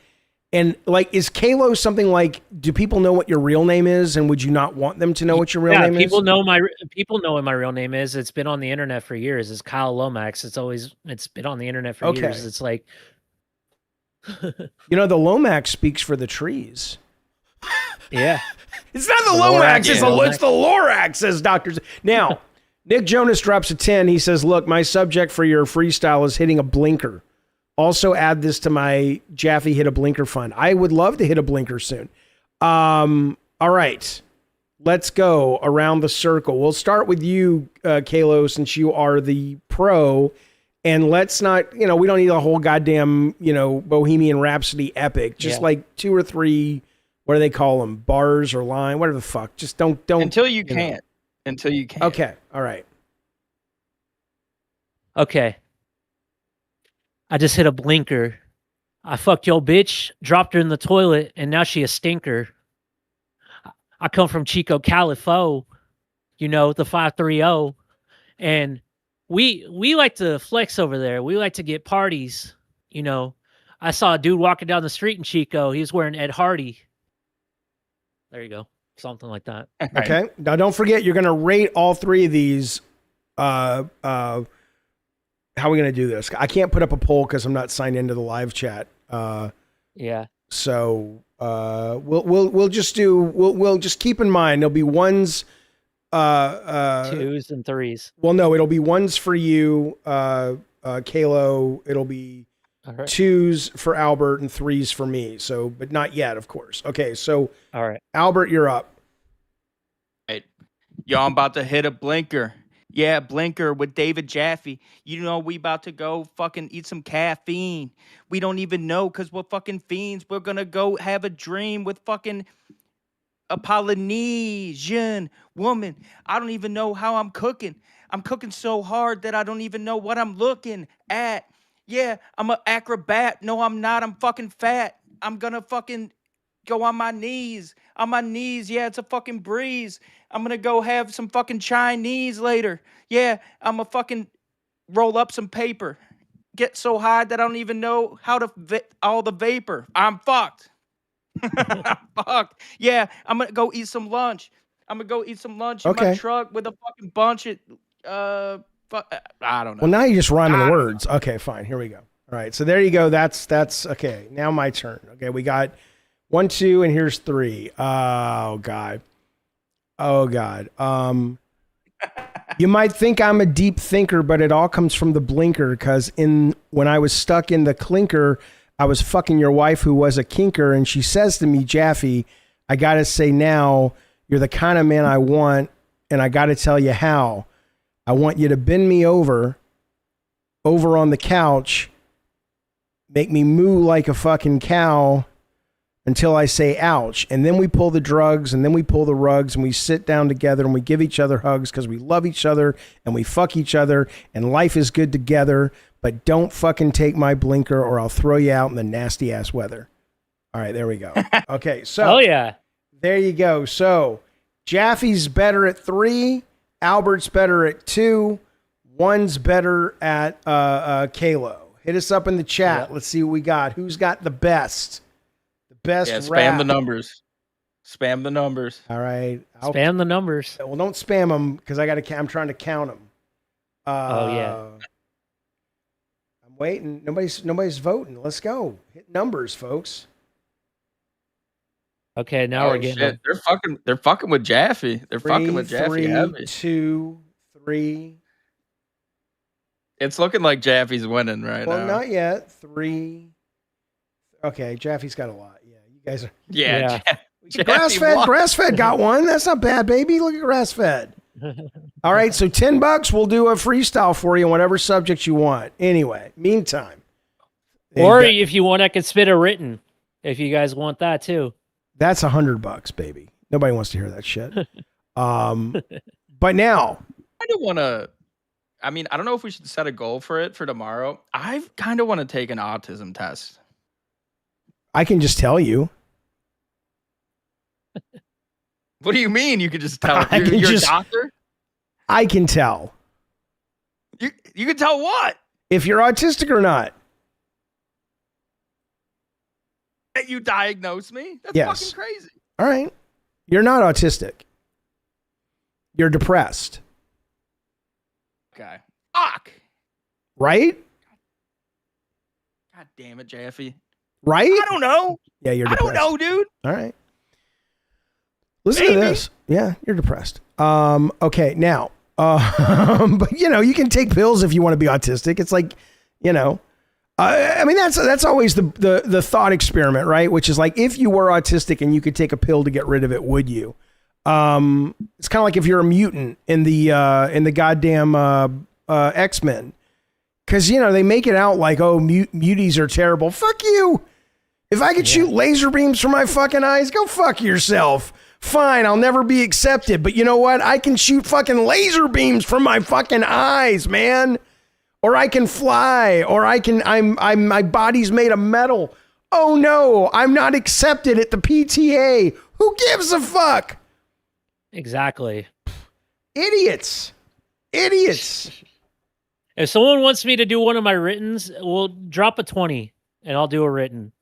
and like, is Kalo something like, do people know what your real name is, and would you not want them to know what your real name is? People know what my real name is. It's been on the internet for years. It's Kyle Lomax. It's been on the internet for years. It's like, the Lomax speaks for the trees. Yeah, it's not the Lomax. It's the Lorax, says doctors. Now. Nick Jonas drops a 10. He says, look, my subject for your freestyle is hitting a blinker. Also add this to my Jaffe hit a blinker fund. I would love to hit a blinker soon. All right. Let's go around the circle. We'll start with you, Kalo, since you are the pro. And let's not, we don't need a whole goddamn, Bohemian Rhapsody epic. Just like 2 or 3, what do they call them? Bars or line, whatever the fuck. Just don't. Until you can't. Until you can. Okay. All right. Okay. I just hit a blinker. I fucked your bitch, dropped her in the toilet, and now she a stinker. I come from Chico, Califo, the 530. And we like to flex over there. We like to get parties. I saw a dude walking down the street in Chico. He was wearing Ed Hardy. There you go. Something like that. Okay. Now, don't forget, you're going to rate all 3 of these. How are we going to do this? I can't put up a poll because I'm not signed into the live chat. Yeah. So we'll just do. We'll just keep in mind there'll be 1s, 2s and 3s. Well, no, it'll be 1s for you, Kalo. It'll be 2s for Albert and 3s for me. So, but not yet, of course. Okay, so all right, Albert, you're up. Right. Yo, I'm about to hit a blinker. Yeah, blinker with David Jaffe. We about to go fucking eat some caffeine. We don't even know because we're fucking fiends. We're gonna go have a dream with fucking a Polynesian woman. I don't even know how I'm cooking. I'm cooking so hard that I don't even know what I'm looking at. Yeah, I'm an acrobat. No, I'm not. I'm fucking fat. I'm gonna fucking go on my knees. On my knees. Yeah, it's a fucking breeze. I'm gonna go have some fucking Chinese later. Yeah, I'm gonna fucking roll up some paper get so high that I don't even know how to all the vapor. I'm fucked. I'm fucked. Yeah, I'm gonna go eat some lunch. I'm gonna go eat some lunch in my truck with a fucking bunch of I don't know. Well, now you're just rhyming the words. Okay, fine. Here we go. All right. So there you go. That's okay. Now my turn. Okay, we got 1, 2, and here's 3. Oh God. Oh God. You might think I'm a deep thinker, but it all comes from the blinker. Because when I was stuck in the clinker, I was fucking your wife who was a kinker, and she says to me, Jaffe, I gotta say now, you're the kind of man I want, and I gotta tell you how. I want you to bend me over on the couch, make me moo like a fucking cow until I say ouch. And then we pull the drugs, and then we pull the rugs, and we sit down together, and we give each other hugs because we love each other, and we fuck each other, and life is good together. But don't fucking take my blinker or I'll throw you out in the nasty ass weather. All right, there we go. Okay, so oh yeah, there you go. So Jaffe's better at 3, Albert's better at 2, 1's better at Kalo. Hit us up in the chat. Let's see what we got. Who's got the best? The best spam rap. the numbers. Spam the numbers. All right. Spam the numbers. Well, don't spam them because I'm trying to count them. Oh yeah. I'm waiting. Nobody's voting. Let's go. Hit numbers, folks. Okay, now we're getting. Shit. They're fucking with Jaffe. They're 3, fucking with Jaffe 3, heavy. 2, 3. It's looking like Jaffe's winning right now. Well, not yet. 3. Okay, Jaffe's got a lot. Yeah, you guys are. Yeah. Grass-fed got one. That's not bad, baby. Look at grass-fed. All right, so $10. We'll do a freestyle for you on whatever subject you want. Anyway, meantime. Or if you want, I could spit a written. If you guys want that too. That's $100, baby. Nobody wants to hear that shit. But now, I don't want to. I mean, I don't know if we should set a goal for it for tomorrow. I kind of want to take an autism test. I can just tell you. What do you mean? You could just tell? You're a doctor? I can tell. You can tell what? If you're autistic or not. That you diagnose me? That's fucking crazy. All right. You're not autistic. You're depressed. Okay. Fuck. Right? God damn it, Jaffe. Right? I don't know. Yeah, you're depressed. I don't know, dude. All right. Listen to this. Yeah, you're depressed. Okay, now, but you can take pills if you want to be autistic. It's like, I mean, that's always the thought experiment, right? Which is like, if you were autistic and you could take a pill to get rid of it, would you? It's kind of like if you're a mutant in the goddamn X-Men, because they make it out like, oh, muties are terrible. Fuck you. If I could shoot laser beams from my fucking eyes, go fuck yourself. Fine, I'll never be accepted. But you know what? I can shoot fucking laser beams from my fucking eyes, man. Or I can fly, or my body's made of metal. Oh no, I'm not accepted at the PTA. Who gives a fuck? Exactly. Idiots. If someone wants me to do one of my writtens, we'll drop a 20 and I'll do a written.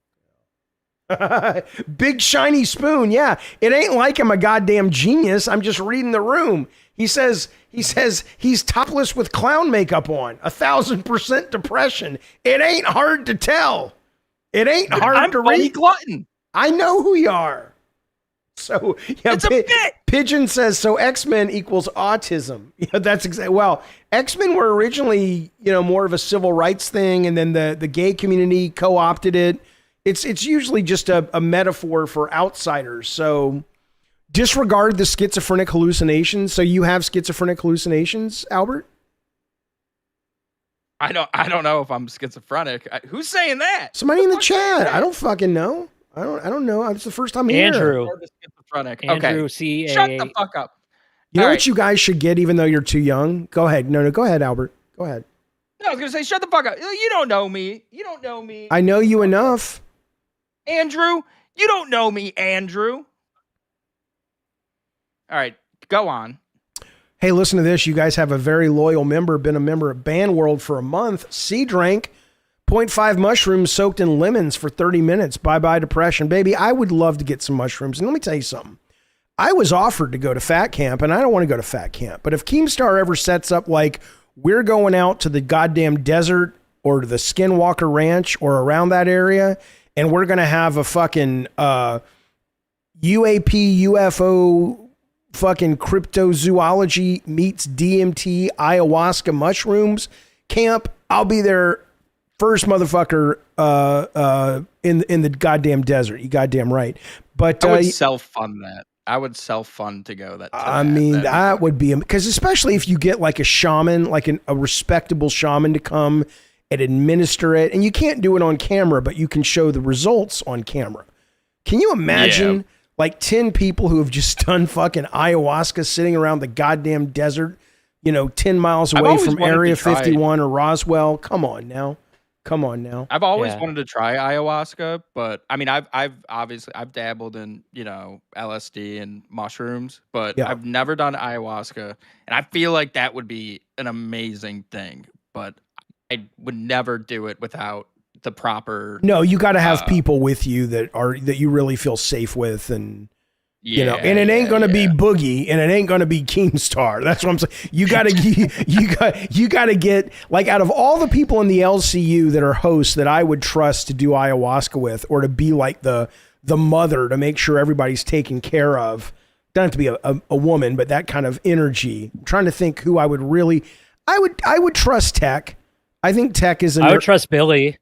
Big shiny spoon. Yeah. It ain't like I'm a goddamn genius. I'm just reading the room. He says he's topless with clown makeup on. 1,000% depression. It ain't hard to tell. It ain't hard to read. Glutton. I know who you are. So yeah, it's a bit. Pigeon says so. X-Men equals autism. Yeah, that's exactly. Well, X-Men were originally more of a civil rights thing, and then the gay community co-opted it. It's usually just a metaphor for outsiders. So disregard the schizophrenic hallucinations. So you have schizophrenic hallucinations, Albert? I don't know if I'm schizophrenic. Who's saying that? Somebody in the chat. I don't fucking know. I don't know. It's the first time here. Andrew. Okay. C-A-A. Shut the fuck up. You know what you guys should get, even though you're too young? Go ahead. No, go ahead, Albert. Go ahead. No, I was going to say, shut the fuck up. You don't know me. You don't know me. I know you enough. Andrew, you don't know me, Andrew. All right, go on. Hey, listen to this. You guys have a very loyal member, been a member of Band World for a month. Sea Drank 0.5 mushrooms soaked in lemons for 30 minutes. Bye-bye depression. Baby, I would love to get some mushrooms. And let me tell you something. I was offered to go to fat camp, and I don't want to go to fat camp. But if Keemstar ever sets up like we're going out to the goddamn desert or to the Skinwalker Ranch or around that area, and we're going to have a fucking UAP, UFO, fucking cryptozoology meets DMT, ayahuasca mushrooms camp, I'll be there first motherfucker in the goddamn desert. You goddamn right. But I would self-fund that. I would self-fund to go. That would be, because especially if you get like a shaman, like a respectable shaman to come and administer it, and you can't do it on camera, but you can show the results on camera. Can you imagine like 10 people who have just done fucking ayahuasca sitting around the goddamn desert, 10 miles away from Area 51 or Roswell? Come on now. I've always wanted to try ayahuasca, but I mean, I've dabbled in, LSD and mushrooms, but I've never done ayahuasca, and I feel like that would be an amazing thing, but I would never do it without the proper. No, you got to have people with you that you really feel safe with, and and it ain't gonna be Boogie, and it ain't gonna be Keemstar. That's what I'm saying. You gotta get, like, out of all the people in the LCU that are hosts that I would trust to do ayahuasca with, or to be like the mother to make sure everybody's taken care of. Doesn't have to be a woman, but that kind of energy. I'm trying to think who I would really. I would trust Tech. I think Tech is. I would trust Billy.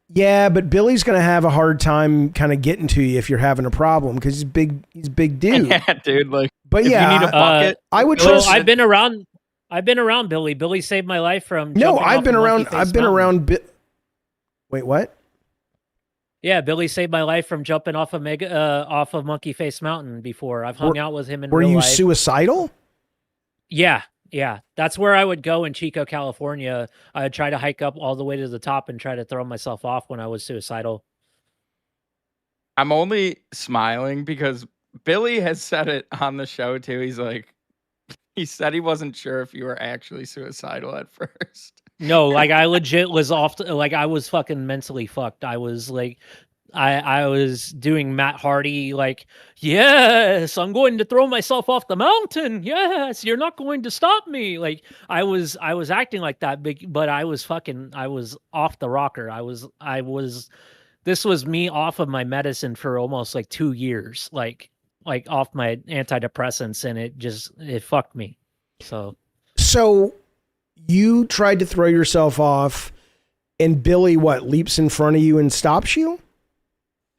Yeah, but Billy's going to have a hard time kind of getting to you if you're having a problem, because he's a big dude. Yeah, dude. Like, but if yeah, you need a bucket, I would trust. I've been around Billy. Billy saved my life from. No, I've been around. Wait, what? Yeah, Billy saved my life from jumping off of Monkey Face Mountain before. I've hung out with him in real life. Were you suicidal? Yeah, that's where I would go in Chico, California. I would try to hike up all the way to the top and try to throw myself off when I was suicidal. I'm only smiling because Billy has said it on the show too. He's like, he said he wasn't sure if you were actually suicidal at first. No, like I legit was like I was fucking mentally fucked. I was like, I was doing Matt Hardy, like, yes, I'm going to throw myself off the mountain. Yes, you're not going to stop me. Like I was acting like that, but I was off the rocker. This was me off of my medicine for almost like 2 years, like off my antidepressants, and it fucked me. So you tried to throw yourself off, and Billy leaps in front of you and stops you?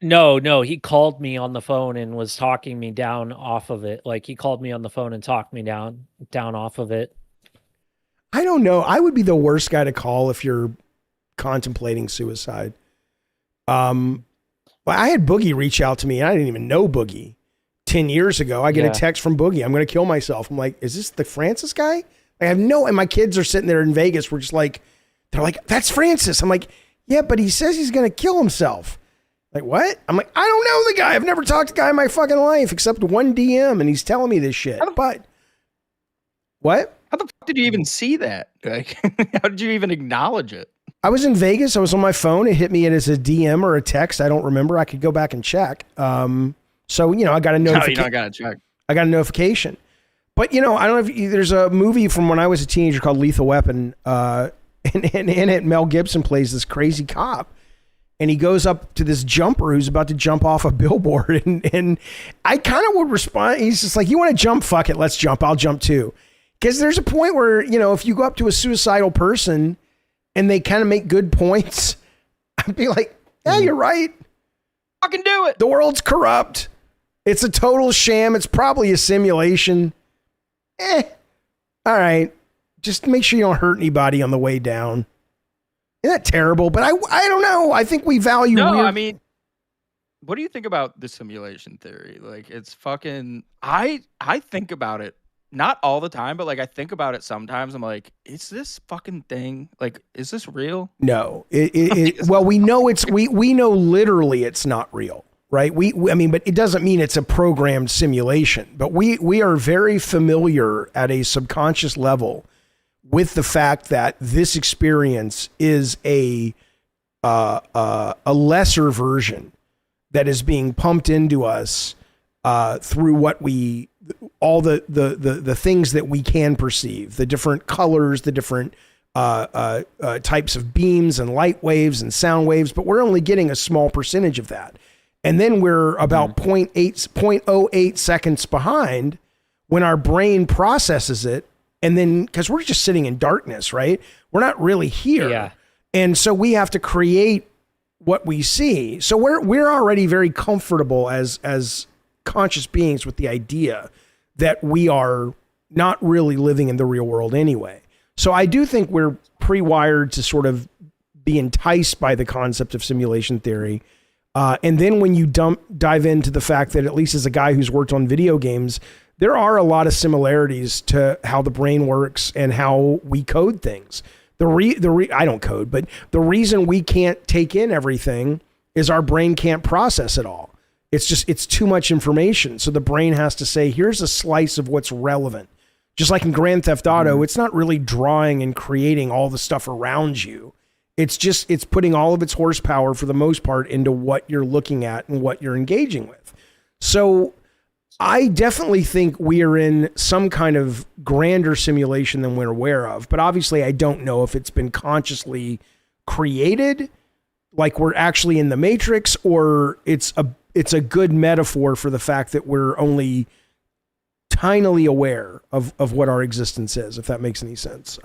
No, he called me on the phone and was talking me down off of it. Like he called me on the phone and talked me down off of it. I don't know. I would be the worst guy to call if you're contemplating suicide. I had Boogie reach out to me, and I didn't even know Boogie. 10 years ago, I get a text from Boogie. I'm going to kill myself. I'm like, is this the Francis guy? I have and my kids are sitting there in Vegas. We're just like, they're like, that's Francis. I'm like, yeah, but he says he's going to kill himself. Like, what? I'm like, I don't know the guy. I've never talked to the guy in my fucking life except one DM, and he's telling me this shit. But what? How the fuck did you even see that? Like, how did you even acknowledge it? I was in Vegas. I was on my phone. It hit me as a DM or a text. I don't remember. I could go back and check. So, I got a notification. No, you got to check. I got a notification. But, I don't know if there's a movie from when I was a teenager called Lethal Weapon. And in it, Mel Gibson plays this crazy cop. And he goes up to this jumper who's about to jump off a billboard. And I kind of would respond. He's just like, you want to jump? Fuck it. Let's jump. I'll jump too. Because there's a point where, if you go up to a suicidal person and they kind of make good points, I'd be like, yeah, you're right. Fucking do it. The world's corrupt. It's a total sham. It's probably a simulation. All right. Just make sure you don't hurt anybody on the way down. Isn't that terrible? But I don't know. I think we value. No, I mean, what do you think about the simulation theory? Like, it's fucking. I think about it not all the time, but like I think about it sometimes. I'm like, is this fucking thing? Like, is this real? No. Well, we know we know literally it's not real, right? I mean, but it doesn't mean it's a programmed simulation. But we are very familiar at a subconscious level with the fact that this experience is a lesser version that is being pumped into us through all the things that we can perceive, the different colors, the different types of beams and light waves and sound waves, but we're only getting a small percentage of that. And then we're about 0.08 seconds behind when our brain processes it. And then, because we're just sitting in darkness, right? We're not really here. Yeah. And so we have to create what we see. So we're already very comfortable as conscious beings with the idea that we are not really living in the real world anyway. So I do think we're pre-wired to sort of be enticed by the concept of simulation theory. And then when you dive into the fact that, at least as a guy who's worked on video games, there are a lot of similarities to how the brain works and how we code things. I don't code, but the reason we can't take in everything is our brain can't process it all. It's too much information. So the brain has to say, here's a slice of what's relevant. Just like in Grand Theft Auto, it's not really drawing and creating all the stuff around you. It's putting all of its horsepower for the most part into what you're looking at and what you're engaging with. So I definitely think we are in some kind of grander simulation than we're aware of, but obviously I don't know if it's been consciously created, like we're actually in the Matrix, or it's a good metaphor for the fact that we're only tinily aware of what our existence is, if that makes any sense.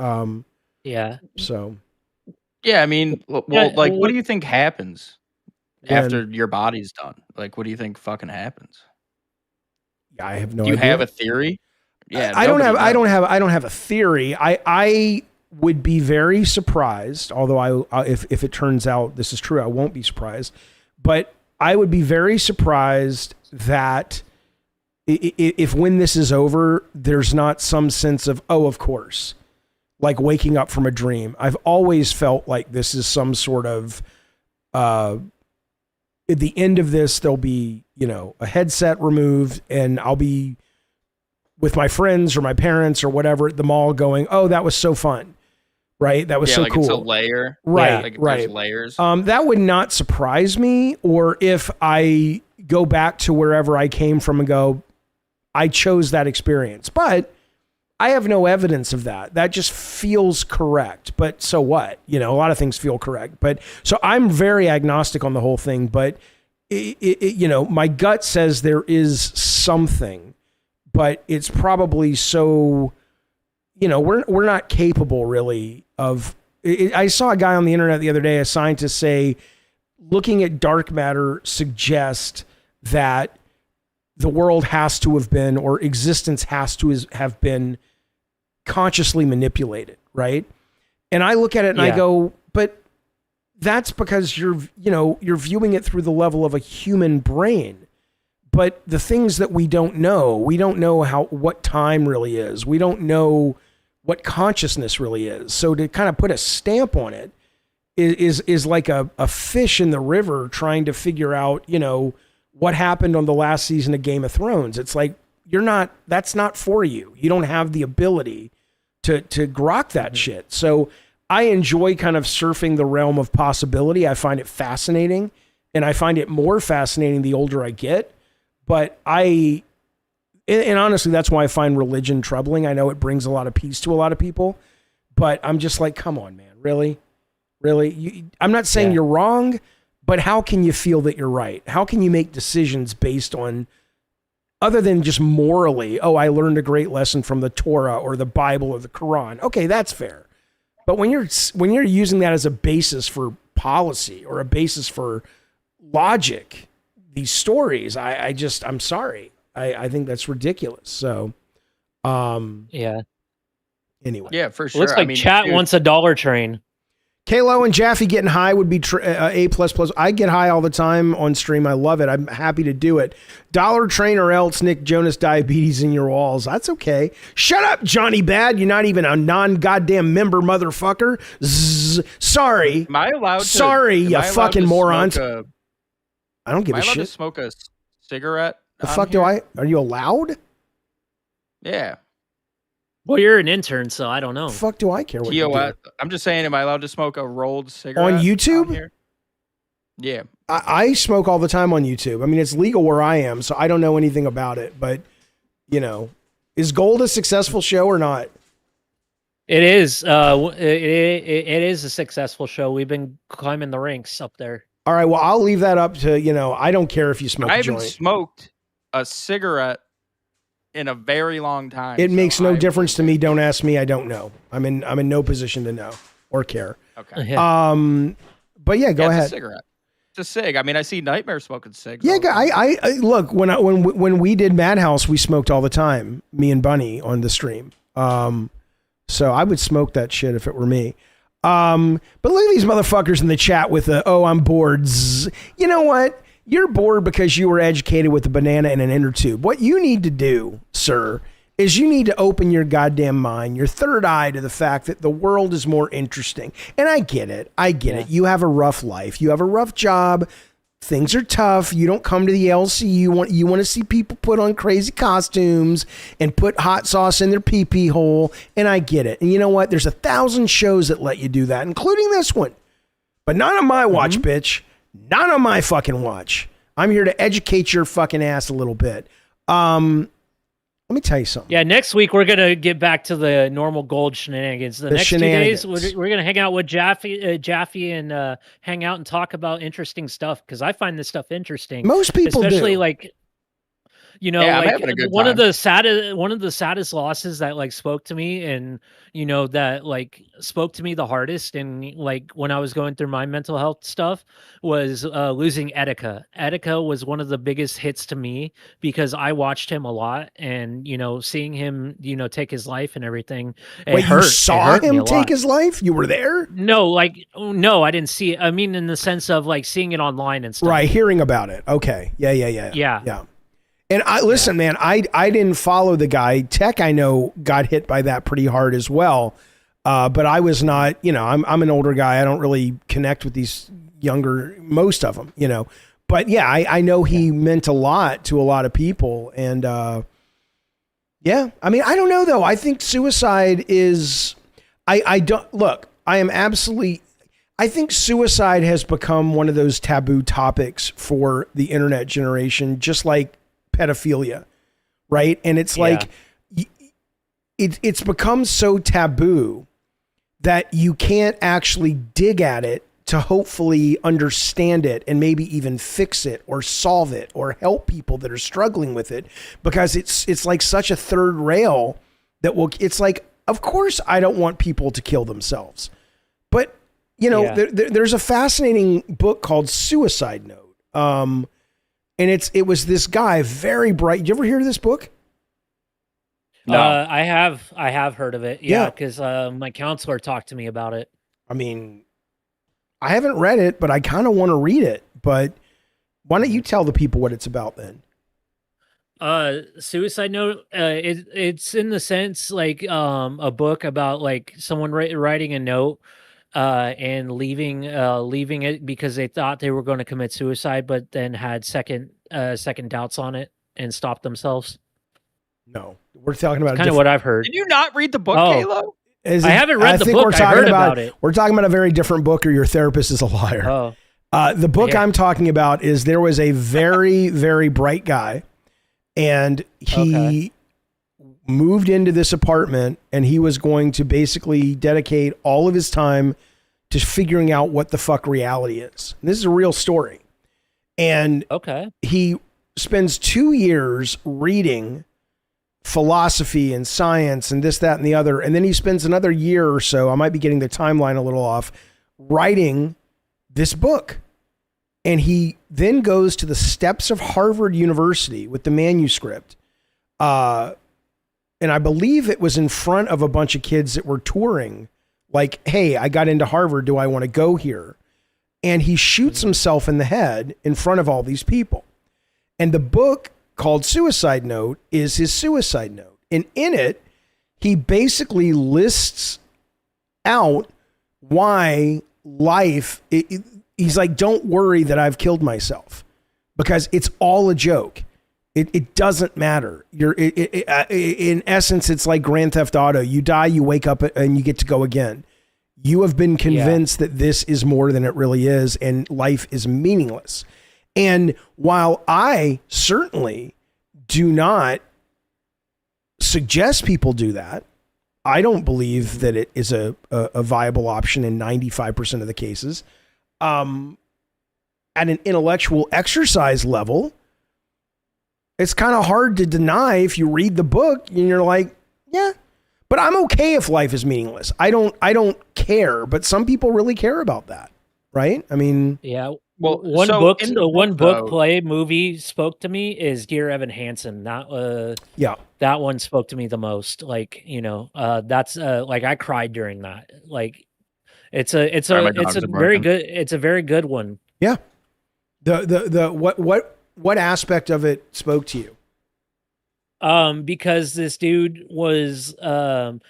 Yeah. So. Yeah, I mean, well, like, what do you think happens after your body's done? Like, what do you think fucking happens? I have no idea. Do you have a theory? Yeah, I don't have a theory. I would be very surprised, although if it turns out this is true, I won't be surprised. But I would be very surprised that if when this is over, there's not some sense of, oh, of course, like waking up from a dream. I've always felt like this is some sort of, at the end of this, there'll be, a headset removed and I'll be with my friends or my parents or whatever at the mall going, oh, that was so fun. Right. That was so cool. It's a layer. Right. Like right. There's layers. That would not surprise me. Or if I go back to wherever I came from and go, I chose that experience, but I have no evidence of that. That just feels correct. But so what? A lot of things feel correct. But so I'm very agnostic on the whole thing. But my gut says there is something, but it's probably so. We're not capable really of. I saw a guy on the internet the other day, a scientist, say, looking at dark matter suggests that the world has to have been, or existence has to have been, consciously manipulated, right? And I look at it and I go, but that's because you're viewing it through the level of a human brain. But the things that we don't know what time really is. We don't know what consciousness really is. So to kind of put a stamp on it is like a fish in the river trying to figure out, what happened on the last season of Game of Thrones. It's like, that's not for you. You don't have the ability to grok that shit. So I enjoy kind of surfing the realm of possibility. I find it fascinating, and I find it more fascinating the older I get. But and honestly, that's why I find religion troubling. I know it brings a lot of peace to a lot of people, but I'm just like, come on, man, really? I'm not saying you're wrong, but how can you feel that you're right? How can you make decisions based on, other than just morally, oh, I learned a great lesson from the Torah or the Bible or the Quran. Okay, that's fair. But when you're using that as a basis for policy or a basis for logic, these stories, I'm sorry. I think that's ridiculous. So, yeah. Anyway. Yeah, for sure. Looks like chat wants a dollar train. Kalo and Jaffe getting high would be A++. I get high all the time on stream. I love it. I'm happy to do it. Dollar Train or else Nick Jonas diabetes in your walls. That's okay. Shut up, Johnny Bad. You're not even a non-goddamn member, motherfucker. Sorry. Am I allowed to? Sorry, you fucking morons. I don't give a shit. Am I allowed to smoke a cigarette? The fuck do I? Are you allowed? Yeah. Well, you're an intern, so I don't know. Fuck, do I care what you do? I'm just saying, am I allowed to smoke a rolled cigarette on YouTube? here? Yeah, I smoke all the time on YouTube. I mean, it's legal where I am, so I don't know anything about it. But is Gold a successful show or not? It is. It is a successful show. We've been climbing the ranks up there. All right. Well, I'll leave that up to I don't care if you smoke. I a haven't joint. smoked a cigarette in a very long time. It makes no difference to me. Don't ask me. I don't know. I'm in no position to know or care. Okay. But yeah, go ahead. It's a cigarette. It's a cig. I mean, I see Nightmare smoking cigs. Yeah, I look when we did Madhouse, we smoked all the time. Me and Bunny on the stream. So I would smoke that shit if it were me. But look at these motherfuckers in the chat with I'm bored. You know what? You're bored because you were educated with a banana and an inner tube. What you need to do, sir, is you need to open your goddamn mind, your third eye, to the fact that the world is more interesting. And I get it. It. You have a rough life. You have a rough job. Things are tough. You don't come to the LC. You want to see people put on crazy costumes and put hot sauce in their pee-pee hole. And I get it. And you know what? There's 1,000 shows that let you do that, including this one. But not on my watch, bitch. Not on my fucking watch. I'm here to educate your fucking ass a little bit. Let me tell you something. Yeah, next week we're gonna get back to the normal Gold shenanigans. The next shenanigans. 2 days we're gonna hang out with Jaffe and hang out and talk about interesting stuff, because I find this stuff interesting. Most people especially do. like I'm like having a good one time. of the saddest losses that like spoke to me, and that like spoke to me the hardest, and like when I was going through my mental health stuff, was losing Etika. Etika was one of the biggest hits to me because I watched him a lot, and seeing him take his life and everything. Wait, you saw him take his life? You were there? No, I didn't see it. I mean, in the sense of like seeing it online and stuff. Right, hearing about it. Okay, yeah. And listen, man, I didn't follow the guy. Tech, I know, got hit by that pretty hard as well. But I was not, I'm an older guy. I don't really connect with these younger, most of them, But yeah, I know he meant a lot to a lot of people. And yeah, I mean, I don't know though. I think suicide is, I think suicide has become one of those taboo topics for the internet generation, just like pedophilia, right? And it's like it's become so taboo that you can't actually dig at it to hopefully understand it and maybe even fix it or solve it or help people that are struggling with it, because it's like such a third rail that it's like, of course I don't want people to kill themselves, but there's a fascinating book called Suicide Note. And it was this guy, very bright. Did you ever hear of this book? No. I have heard of it. Yeah, because my counselor talked to me about it. I mean, I haven't read it, but I kind of want to read it. But why don't you tell the people what it's about then? Suicide Note. It's in the sense like a book about like someone writing a note. And leaving it because they thought they were going to commit suicide, but then had second doubts on it and stopped themselves. No, we're talking about kind of what I've heard. Did you not read the book, Kalo? I haven't read the book. I heard about it. We're talking about a very different book, or your therapist is a liar. The book I'm talking about is, there was a very, very bright guy, and he moved into this apartment, and he was going to basically dedicate all of his time to figuring out what the fuck reality is. And this is a real story. And he spends 2 years reading philosophy and science and this, that, and the other. And then he spends another year or so, I might be getting the timeline a little off, writing this book. And he then goes to the steps of Harvard University with the manuscript. And I believe it was in front of a bunch of kids that were touring. Like, hey, I got into Harvard. Do I want to go here? And he shoots himself in the head in front of all these people. And the book, called Suicide Note, is his suicide note. And in it, he basically lists out why life, he's like, don't worry that I've killed myself, because it's all a joke. It doesn't matter. In essence, it's like Grand Theft Auto. You die, you wake up, and you get to go again. You have been convinced that this is more than it really is, and life is meaningless. And while I certainly do not suggest people do that, I don't believe that it is a viable option in 95% of the cases. At an intellectual exercise level, it's kind of hard to deny if you read the book and you're like, yeah, but I'm okay if life is meaningless. I don't care, but some people really care about that, right? I mean, yeah. Well, one book, play, movie spoke to me is Dear Evan Hansen. That one spoke to me the most. Like, that's like I cried during that. Like, it's a very good one. Yeah. What aspect of it spoke to you? Because this dude was the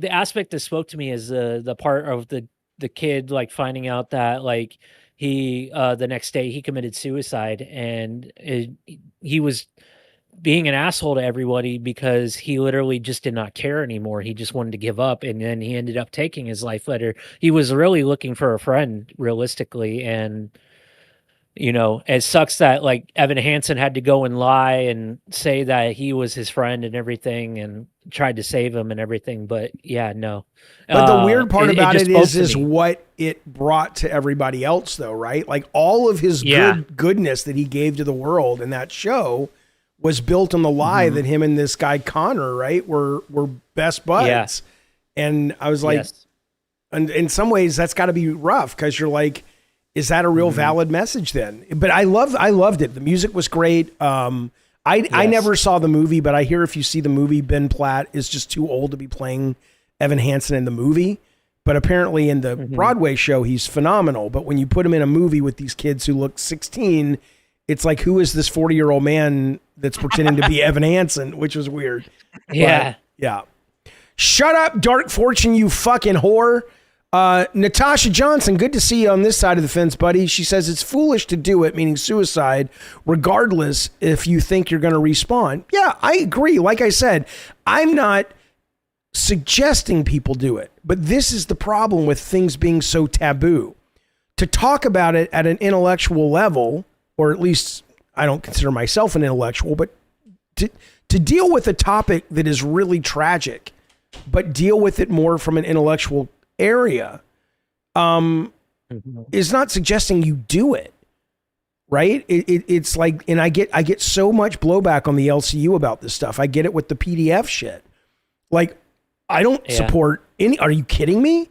aspect that spoke to me is the part of the kid like finding out that like he the next day he committed suicide, and he was being an asshole to everybody because he literally just did not care anymore. He just wanted to give up, and then he ended up taking his life later. He was really looking for a friend, realistically, and it sucks that like Evan Hansen had to go and lie and say that he was his friend and everything and tried to save him and everything. But yeah, no. But the weird part about it is what it brought to everybody else though, right? Like all of his goodness that he gave to the world in that show was built on the lie that him and this guy Connor, right, were best buds. Yeah. And I was like, and in some ways that's got to be rough because you're like, is that a real valid message then? But I loved it. The music was great. I never saw the movie, but I hear if you see the movie, Ben Platt is just too old to be playing Evan Hansen in the movie. But apparently in the Broadway show, he's phenomenal. But when you put him in a movie with these kids who look 16, it's like, who is this 40-year-old man that's pretending to be Evan Hansen, which was weird. Yeah. But, yeah. Shut up, Dark Fortune, you fucking whore. Natasha Johnson, good to see you on this side of the fence, buddy. She says it's foolish to do it, meaning suicide, regardless if you think you're going to respawn. Yeah, I agree. Like I said, I'm not suggesting people do it, but this is the problem with things being so taboo. To talk about it at an intellectual level, or at least I don't consider myself an intellectual, but to deal with a topic that is really tragic, but deal with it more from an intellectual area is not suggesting you do it, right? It's like, and I get so much blowback on the LCU about this stuff. I get it with the PDF shit. Like, I don't support any. Are you kidding me?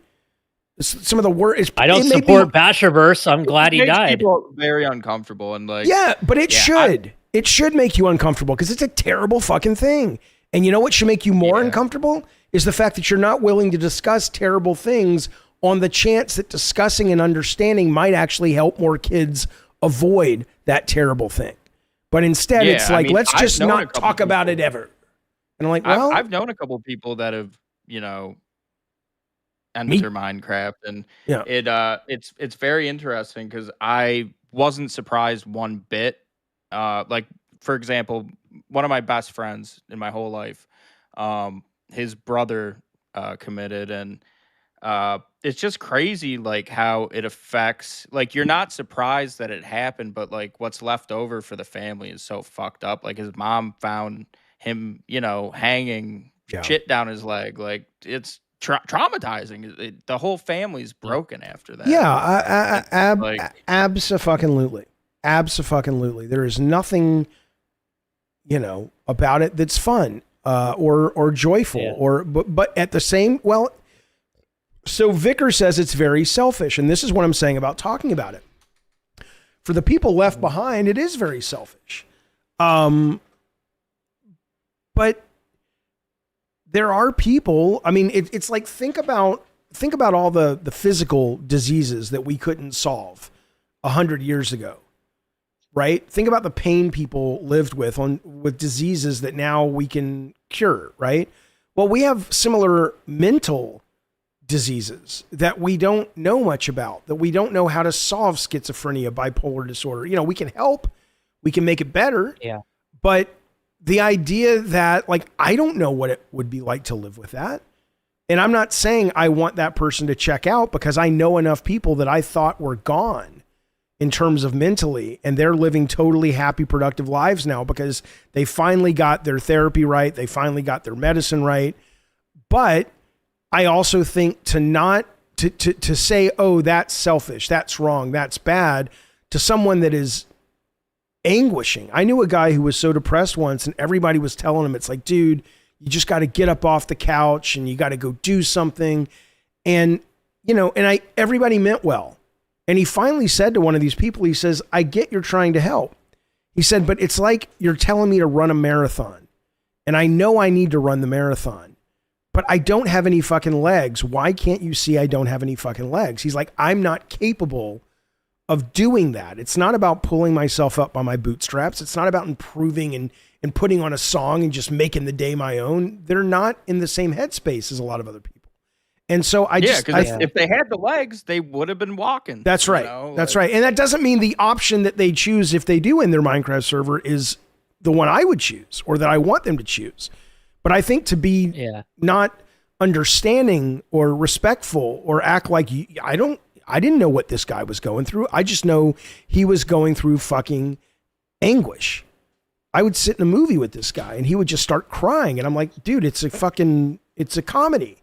Some of the words. I don't support Basherverse. I'm glad he died. People very uncomfortable and like. Yeah, but it should. It should make you uncomfortable because it's a terrible fucking thing. And you know what should make you more uncomfortable is the fact that you're not willing to discuss terrible things on the chance that discussing and understanding might actually help more kids avoid that terrible thing. But instead, it's like, let's just not talk about it ever. And I'm like, well, I've known a couple people that have, enter Minecraft, and it's very interesting because I wasn't surprised one bit. Like, for example, one of my best friends in my whole life, his brother committed, and it's just crazy like how it affects, like, you're not surprised that it happened, but like what's left over for the family is so fucked up. Like his mom found him, hanging shit down his leg. Like it's traumatizing. The whole family's broken after that. Yeah, abso-fucking-lutely. Abso-fucking-lutely. There is nothing, about it that's fun or joyful but at the same, so Vicar says it's very selfish, and this is what I'm saying about talking about it. For the people left behind, it is very selfish. But there are people, I mean, it's like, think about all the physical diseases that we couldn't solve 100 years ago, right? Think about the pain people lived with diseases that now we can cure, right? Well, we have similar mental diseases that we don't know much about, that we don't know how to solve schizophrenia, bipolar disorder. We can help, we can make it better. Yeah. But the idea that, like, I don't know what it would be like to live with that. And I'm not saying I want that person to check out, because I know enough people that I thought were gone in terms of mentally, and they're living totally happy, productive lives now because they finally got their therapy right. They finally got their medicine right. But I also think to say, oh, that's selfish, that's wrong, that's bad, to someone that is anguishing. I knew a guy who was so depressed once, and everybody was telling him, it's like, dude, you just got to get up off the couch and you got to go do something. And, you know, and everybody meant well. And he finally said to one of these people, he says, I get you're trying to help. He said, but it's like you're telling me to run a marathon. And I know I need to run the marathon, but I don't have any fucking legs. Why can't you see I don't have any fucking legs? He's like, I'm not capable of doing that. It's not about pulling myself up by my bootstraps. It's not about improving and putting on a song and just making the day my own. They're not in the same headspace as a lot of other people. And so if they had the legs, they would have been walking. That's right. That's right. And that doesn't mean the option that they choose if they do in their Minecraft server is the one I would choose or that I want them to choose. But I think to be not understanding or respectful or act like I didn't know what this guy was going through. I just know he was going through fucking anguish. I would sit in a movie with this guy and he would just start crying. And I'm like, dude, it's a comedy.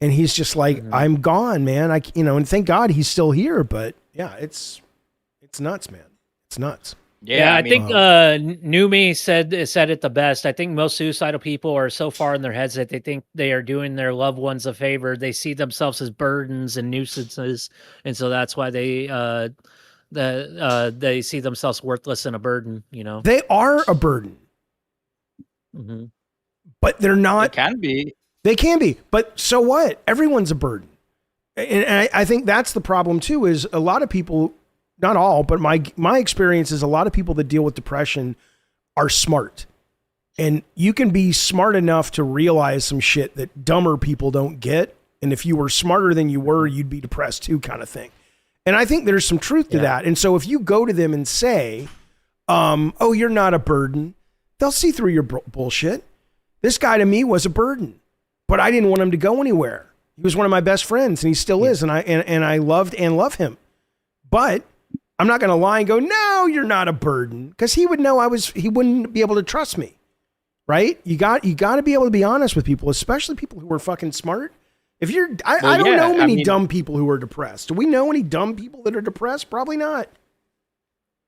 And he's just like, I'm gone, man. And thank God he's still here. But yeah, it's nuts, man. It's nuts. Yeah, I think New Me said it the best. I think most suicidal people are so far in their heads that they think they are doing their loved ones a favor. They see themselves as burdens and nuisances, and so that's why they see themselves worthless and a burden. You know, they are a burden, but they're not. They can be. They can be, but so what? Everyone's a burden. And I think that's the problem too, is a lot of people, not all, but my experience is a lot of people that deal with depression are smart. And you can be smart enough to realize some shit that dumber people don't get. And if you were smarter than you were, you'd be depressed too, kind of thing. And I think there's some truth to that. And so if you go to them and say, oh, you're not a burden, they'll see through your bullshit. This guy to me was a burden. But I didn't want him to go anywhere. He was one of my best friends, and he still is, and I loved and love him. But I'm not going to lie and go, no, you're not a burden, because he would know he wouldn't be able to trust me, right? You got to be able to be honest with people, especially people who are fucking smart. If you're, I don't know many dumb people who are depressed. Do we know any dumb people that are depressed? Probably not.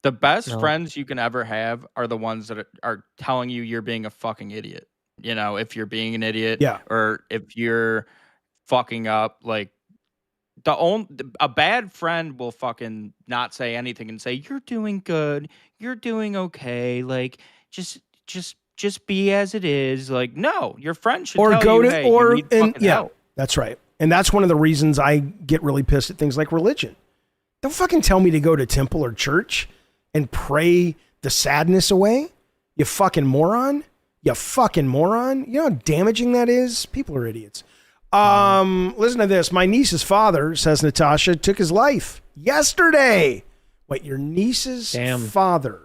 The best friends you can ever have are the ones that are telling you you're being a fucking idiot. You know, if you're being an idiot, or if you're fucking up, like a bad friend will fucking not say anything and say, you're doing good, you're doing okay, like just be as it is. Like, no, your friend should tell you, hey, you need fucking help. That's right. And that's one of the reasons I get really pissed at things like religion. Don't fucking tell me to go to temple or church and pray the sadness away. You fucking moron. You fucking moron. You know how damaging that is? People are idiots. Listen to this. My niece's father, says Natasha, took his life yesterday. Wait, your niece's father.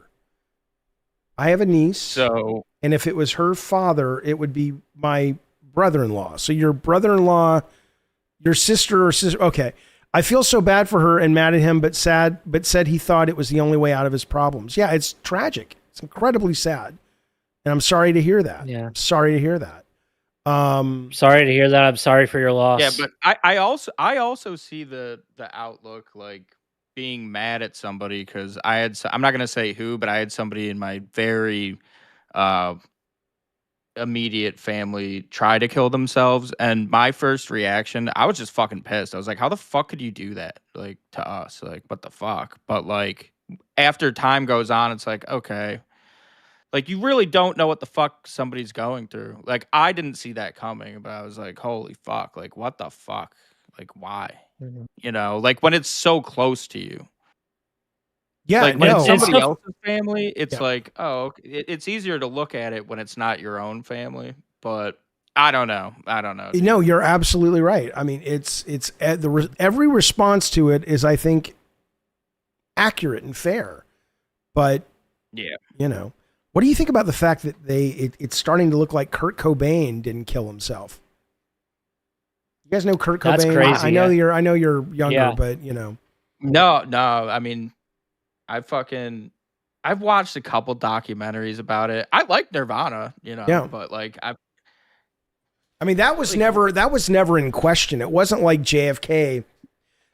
I have a niece. And if it was her father, it would be my brother-in-law. So your brother-in-law, your sister or sister. Okay. I feel so bad for her and mad at him, but said he thought it was the only way out of his problems. Yeah, it's tragic. It's incredibly sad. And I'm sorry to hear that. Yeah. I'm sorry to hear that. Sorry to hear that. I'm sorry for your loss. Yeah, but I also see the outlook like being mad at somebody because I'm not gonna say who, but I had somebody in my very immediate family try to kill themselves, and my first reaction, I was just fucking pissed. I was like, how the fuck could you do that, like, to us? Like, what the fuck? But like after time goes on, it's like, okay. Like, you really don't know what the fuck somebody's going through. Like, I didn't see that coming, but I was like, holy fuck. Like, what the fuck? Like, why? You know, like, when it's so close to you. Yeah, like, when it's somebody else's family, it's like, oh, it's easier to look at it when it's not your own family. But I don't know. No, you're absolutely right. I mean, it's every response to it is, I think, accurate and fair. But, yeah, you know. What do you think about the fact that it's starting to look like Kurt Cobain didn't kill himself? You guys know Kurt Cobain? That's crazy. I know you're younger, but you know. No. I mean, I've watched a couple documentaries about it. I like Nirvana, but like I mean, that was never in question. It wasn't like JFK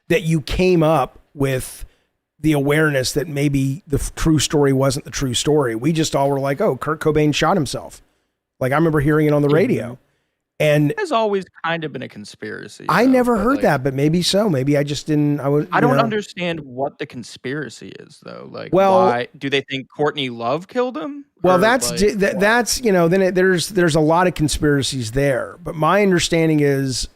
that you came up with the awareness that maybe the true story wasn't the true story. We just all were like, oh, Kurt Cobain shot himself. Like, I remember hearing it on the radio. And it has always kind of been a conspiracy. I never heard that, but maybe so. Maybe I just didn't. I don't understand what the conspiracy is, though. Like, why do they think Courtney Love killed him? Well, that's then there's a lot of conspiracies there. But my understanding is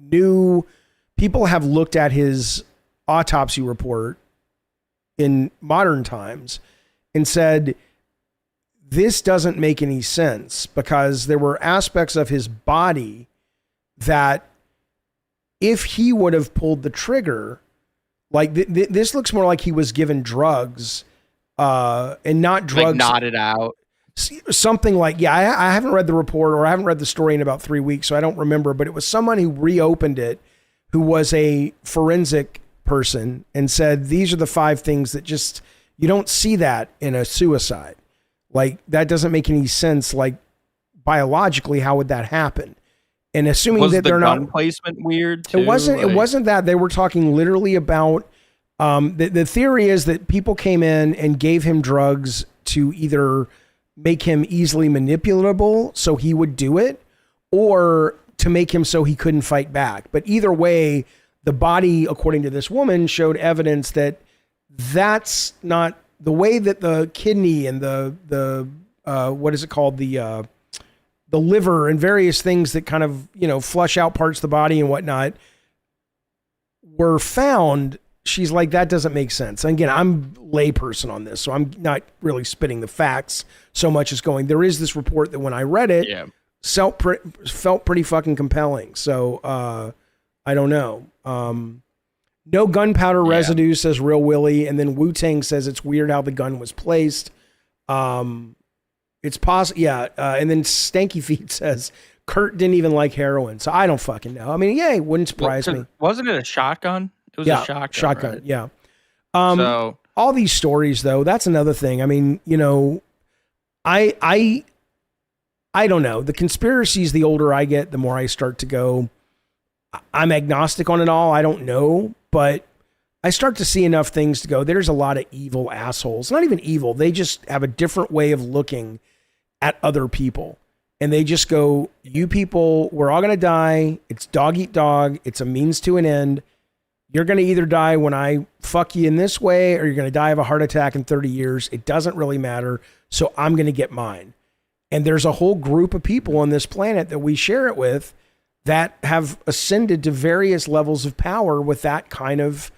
people have looked at his autopsy report in modern times and said, this doesn't make any sense, because there were aspects of his body that if he would have pulled the trigger, like this looks more like he was given drugs and not drugs. Like knotted out. Something like, I haven't read the report, or I haven't read the story in about 3 weeks, so I don't remember, but it was someone who reopened it, who was a forensic person, and said, these are the 5 things that just, you don't see that in a suicide. Like, that doesn't make any sense. Like, biologically, how would that happen? And assuming that they're not, gun placement weird too? It wasn't that. They were talking literally about, the theory is that people came in and gave him drugs to either make him easily manipulable so he would do it, or to make him so he couldn't fight back. But either way, the body, according to this woman, showed evidence that that's not the way that the kidney and the what is it called? The liver and various things that kind of, flush out parts of the body and whatnot were found. She's like, that doesn't make sense. And again, I'm a layperson on this, so I'm not really spitting the facts so much as going, there is this report that when I read it, felt pretty fucking compelling. So I don't know. No gunpowder residue, says Real Willie. And then Wu-Tang says it's weird how the gun was placed. It's possible. Yeah. And then Stanky Feet says Kurt didn't even like heroin. So I don't fucking know. I mean, it wouldn't surprise me. Wasn't it a shotgun? It was a shotgun. Right? Yeah. So all these stories, though, that's another thing. I mean, I don't know. The conspiracies, the older I get, the more I start to go, I'm agnostic on it all. I don't know, but I start to see enough things to go, there's a lot of evil assholes. Not even evil. They just have a different way of looking at other people. And they just go, you people, we're all going to die. It's dog eat dog. It's a means to an end. You're going to either die when I fuck you in this way, or you're going to die of a heart attack in 30 years. It doesn't really matter. So I'm going to get mine. And there's a whole group of people on this planet that we share it with that have ascended to various levels of power with that kind of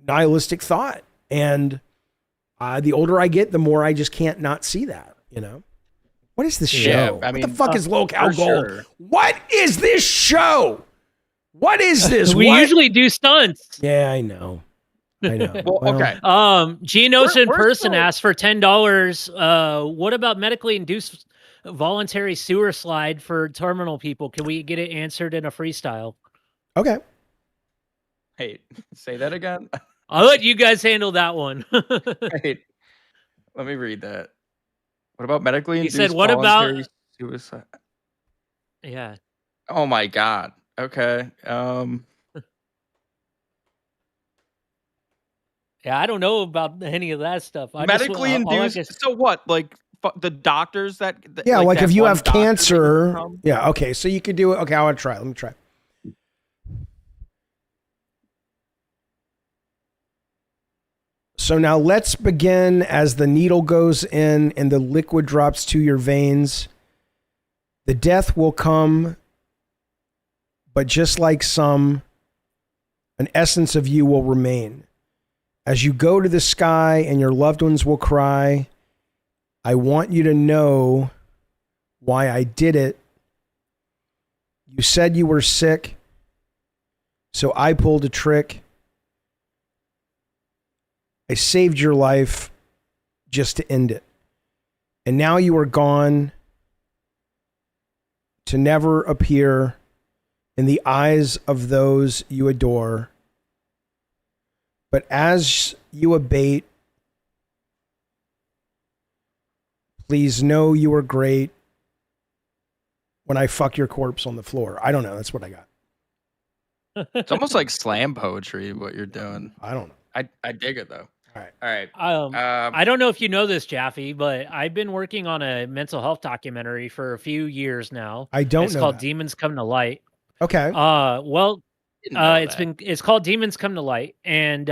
nihilistic thought. And the older I get, the more I just can't not see that, What is this show? I mean, what the fuck is Lolcow Gold? Sure. What is this show? What is this? We usually do stunts. Yeah, I know. Well, okay. Genos in person asked for $10. What about medically induced voluntary sewer slide for terminal people? Can we get it answered in a freestyle? Okay. Hey, say that again. I'll let you guys handle that one. Hey, let me read that. What about medically induced? He said, "What about suicide?" Yeah. Oh my God. Okay. Yeah, I don't know about any of that stuff. Medically induced. So what? Like the doctors that like if you have cancer. Yeah. Okay. So you could do it. Okay. I want to try. Let me try. So now let's begin as the needle goes in and the liquid drops to your veins. The death will come, but just like some, an essence of you will remain. As you go to the sky and your loved ones will cry, I want you to know why I did it. You said you were sick, so I pulled a trick. I saved your life just to end it. and now you are gone to never appear in the eyes of those you adore. But as you abate, please know you are great when I fuck your corpse on the floor. I don't know. That's what I got. It's almost like slam poetry, what you're doing. I don't know. I dig it, though. All right. All right. I don't know if you know this, Jaffe, but I've been working on a mental health documentary for a few years now. I don't know. It's called that. Demons Come to Light. Okay. It's called Demons Come to Light, and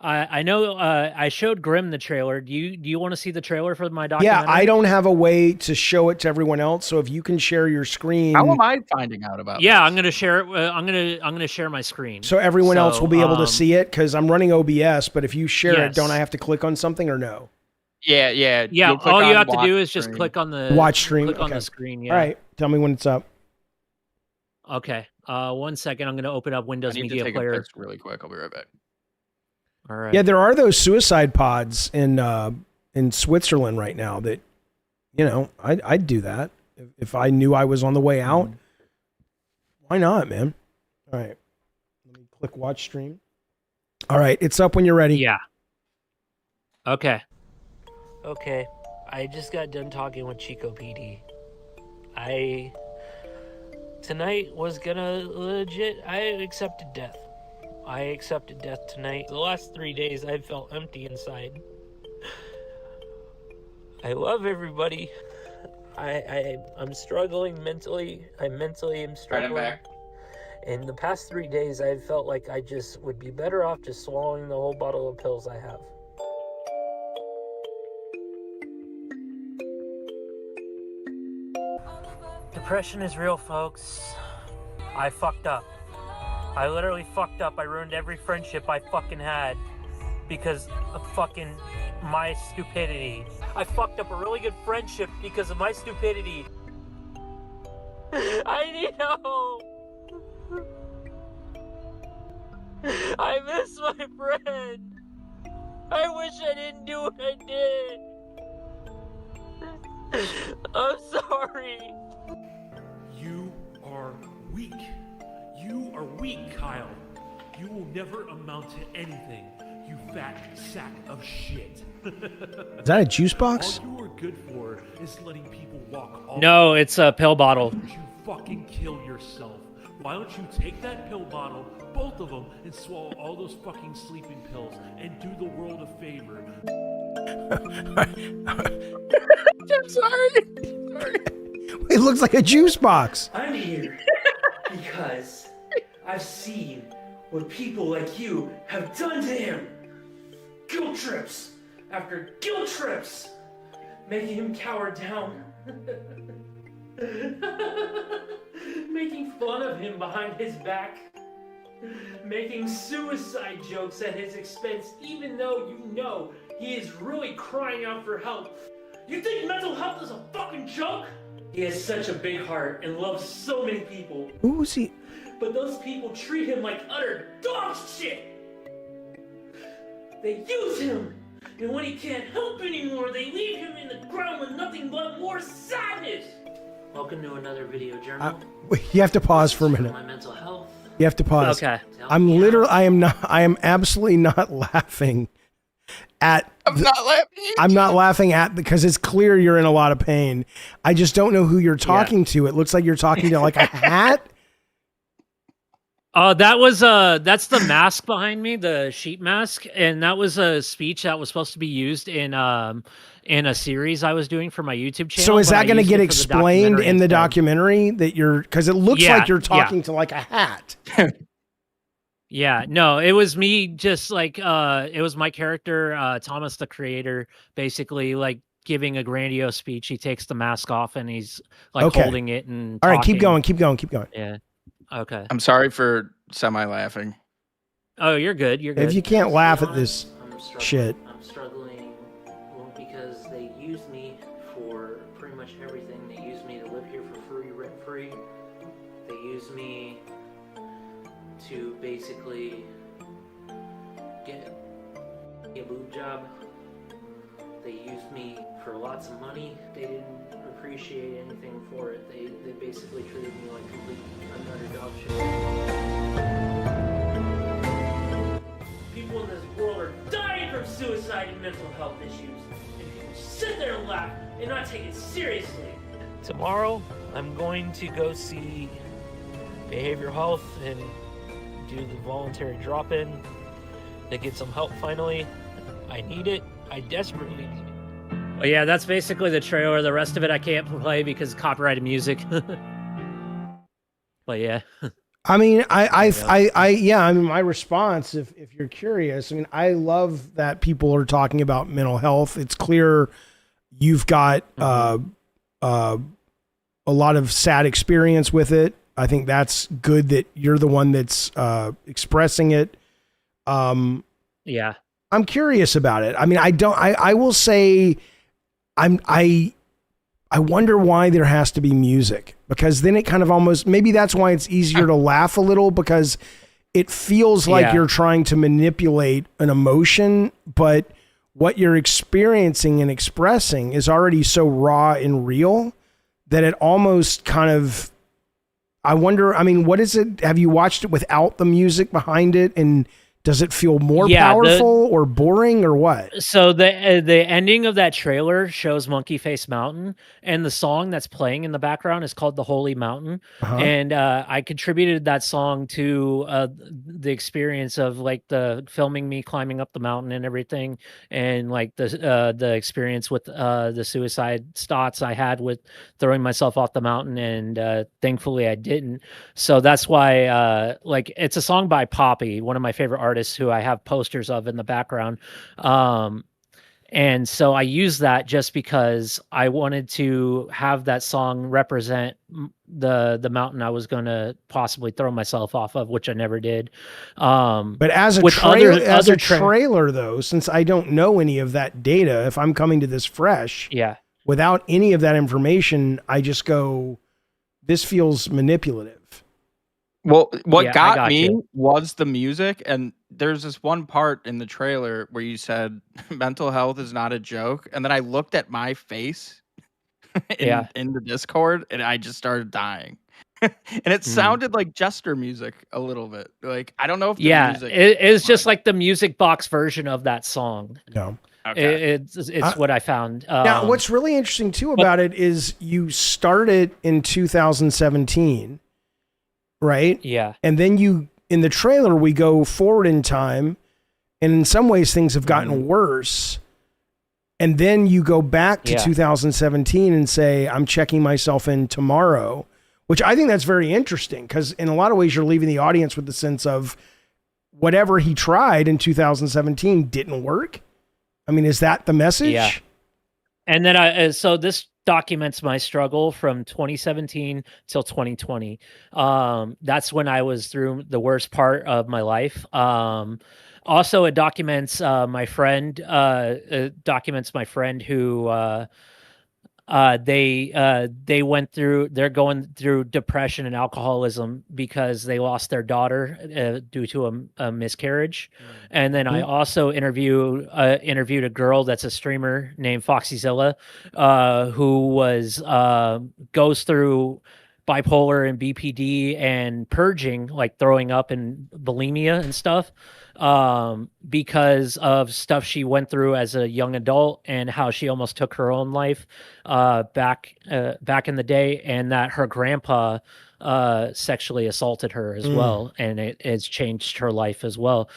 I know I showed Grim the trailer. Do you want to see the trailer for my documentary? Yeah, I don't have a way to show it to everyone else, so if you can share your screen. How am I finding out about? Yeah, this? I'm gonna share it. I'm gonna share my screen, so everyone else will be able to see it because I'm running OBS. But if you share it, don't I have to click on something or no? Yeah. All you have to do is just click on the watch stream. Click on the screen. Yeah. All right. Tell me when it's up. Okay. 1 second. I'm gonna open up Windows Media Player. A piss really quick. I'll be right back. All right. Yeah, there are those suicide pods in Switzerland right now that, I'd do that if I knew I was on the way out. Why not, man? All right. Let me click watch stream. All right, it's up when you're ready. Yeah. Okay. Okay. I just got done talking with Chico PD. Tonight was gonna I accepted death. I accepted death tonight. The last 3 days I felt empty inside. I love everybody. I'm struggling mentally. I mentally am struggling. Right, I'm back. In the past 3 days I felt like I just would be better off just swallowing the whole bottle of pills I have. Depression is real, folks. I fucked up. I literally fucked up. I ruined every friendship I fucking had because of fucking my stupidity. I fucked up a really good friendship because of my stupidity. I need help. I miss my friend. I wish I didn't do what I did. I'm sorry. You are weak. You are weak, Kyle. You will never amount to anything, you fat sack of shit. Is that a juice box? All you are good for is letting people walk all No, it's a pill bottle. Why don't you fucking kill yourself? Why don't you take that pill bottle, both of them, and swallow all those fucking sleeping pills and do the world a favor? I'm sorry. It looks like a juice box. I'm here because I've seen what people like you have done to him. Guilt trips after guilt trips, making him cower down. Making fun of him behind his back. Making suicide jokes at his expense, even though you know he is really crying out for help. You think mental health is a fucking joke? He has such a big heart and loves so many people. Who is he? But those people treat him like utter dog shit. They use him. And when he can't help anymore, they leave him in the ground with nothing but more sadness. Welcome to another video journal. You have to pause for a minute. My mental health. You have to pause. Okay. I am absolutely not laughing at. I'm not laughing. I'm not laughing at because it's clear you're in a lot of pain. I just don't know who you're talking to. It looks like you're talking to like a hat. That's the mask behind me, the sheep mask, and that was a speech that was supposed to be used in a series I was doing for my YouTube channel. So is that going to get explained in the documentary that you're, because it looks like you're talking to like a hat. Yeah, no, it was me just like, it was my character, Thomas, the creator, basically like giving a grandiose speech. He takes the mask off and he's like holding it and all right, keep going. Yeah. Okay. I'm sorry for semi-laughing. Oh, you're good. You're good. If you can't laugh at this shit. I'm struggling because they use me for pretty much everything. They use me to live here for free, rent-free. They use me to basically get a boob job. They used me for lots of money. They didn't appreciate anything for it. They basically treated me like complete utter dog shit. People in this world are dying from suicide and mental health issues. And people sit there and laugh and not take it seriously. Tomorrow, I'm going to go see behavioral health and do the voluntary drop-in to get some help finally. I need it. I desperately need it. Well, yeah, that's basically the trailer. The rest of it I can't play because copyrighted music. But yeah. I mean, I mean, my response, if you're curious, I mean, I love that people are talking about mental health. It's clear you've got a lot of sad experience with it. I think that's good that you're the one that's expressing it. Yeah. I'm curious about it. I mean, I will say I wonder why there has to be music, because then it kind of almost, maybe that's why it's easier to laugh a little, because it feels like you're trying to manipulate an emotion, but what you're experiencing and expressing is already so raw and real that it almost kind of, I wonder, I mean, what is it? Have you watched it without the music behind it? And does it feel more powerful or boring or what? So the ending of that trailer shows Monkey Face Mountain, and the song that's playing in the background is called The Holy Mountain. And I contributed that song to the experience of like the filming me climbing up the mountain and everything, and like the experience with the suicide thoughts I had with throwing myself off the mountain, and thankfully I didn't. So that's why like it's a song by Poppy, one of my favorite artists who I have posters of in the background. And so I used that just because I wanted to have that song represent the mountain I was going to possibly throw myself off of, which I never did. But as a trailer though, since I don't know any of that data, if I'm coming to this fresh, without any of that information, I just go, this feels manipulative. Well, what got me was the music, and there's this one part in the trailer where you said mental health is not a joke, and then I looked at my face in the Discord, and I just started dying. And it sounded like Jester music a little bit. Like, I don't know if the music it's just like the music box version of that song. No. Okay. It's what I found. Now, what's really interesting too about it is you started in 2017. Right? Yeah. And then in the trailer, we go forward in time, and in some ways things have gotten worse. And then you go back to 2017 and say, I'm checking myself in tomorrow, which I think that's very interesting, because in a lot of ways you're leaving the audience with the sense of whatever he tried in 2017 didn't work. I mean, is that the message? Yeah. And then so this documents my struggle from 2017 till 2020. That's when I was through the worst part of my life. Also, it documents my friend. Documents my friend who they're going through depression and alcoholism because they lost their daughter due to a miscarriage. And then I also interviewed a girl that's a streamer named Foxyzilla, who goes through bipolar and BPD and purging, like throwing up and bulimia and stuff, because of stuff she went through as a young adult and how she almost took her own life back in the day, and that her grandpa sexually assaulted her as well, and it has changed her life as well.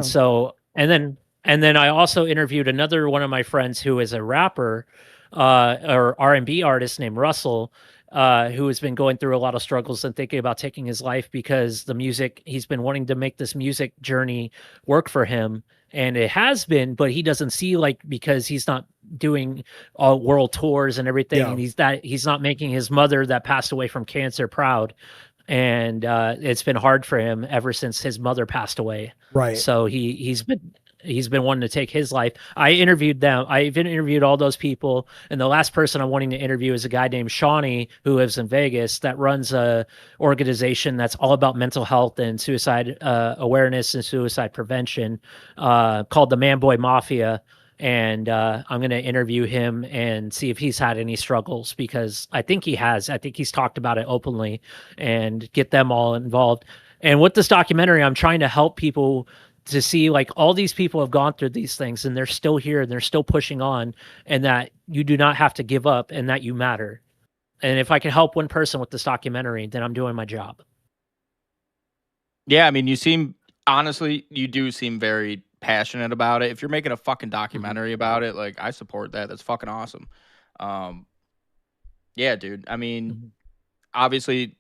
So and then I also interviewed another one of my friends who is a rapper or R&B artist named Russell, who has been going through a lot of struggles and thinking about taking his life because the music, he's been wanting to make this music journey work for him. And it has been, but he doesn't see, like, because he's not doing all world tours and everything. And he's not making his mother that passed away from cancer proud. And it's been hard for him ever since his mother passed away. Right. So he's been wanting to take his life. I interviewed them. I've interviewed all those people. And the last person I'm wanting to interview is a guy named Shawnee who lives in Vegas that runs a organization that's all about mental health and suicide awareness and suicide prevention, called the Man Boy Mafia. and I'm going to interview him and see if he's had any struggles, because I think he has. I think he's talked about it openly, and get them all involved. And with this documentary, I'm trying to help people to see, like, all these people have gone through these things and they're still here and they're still pushing on, and that you do not have to give up and that you matter. And if I can help one person with this documentary, then I'm doing my job. Yeah, I mean, honestly, you do seem very passionate about it. If you're making a fucking documentary about it, like, I support that. That's fucking awesome. Yeah, dude. I mean, obviously,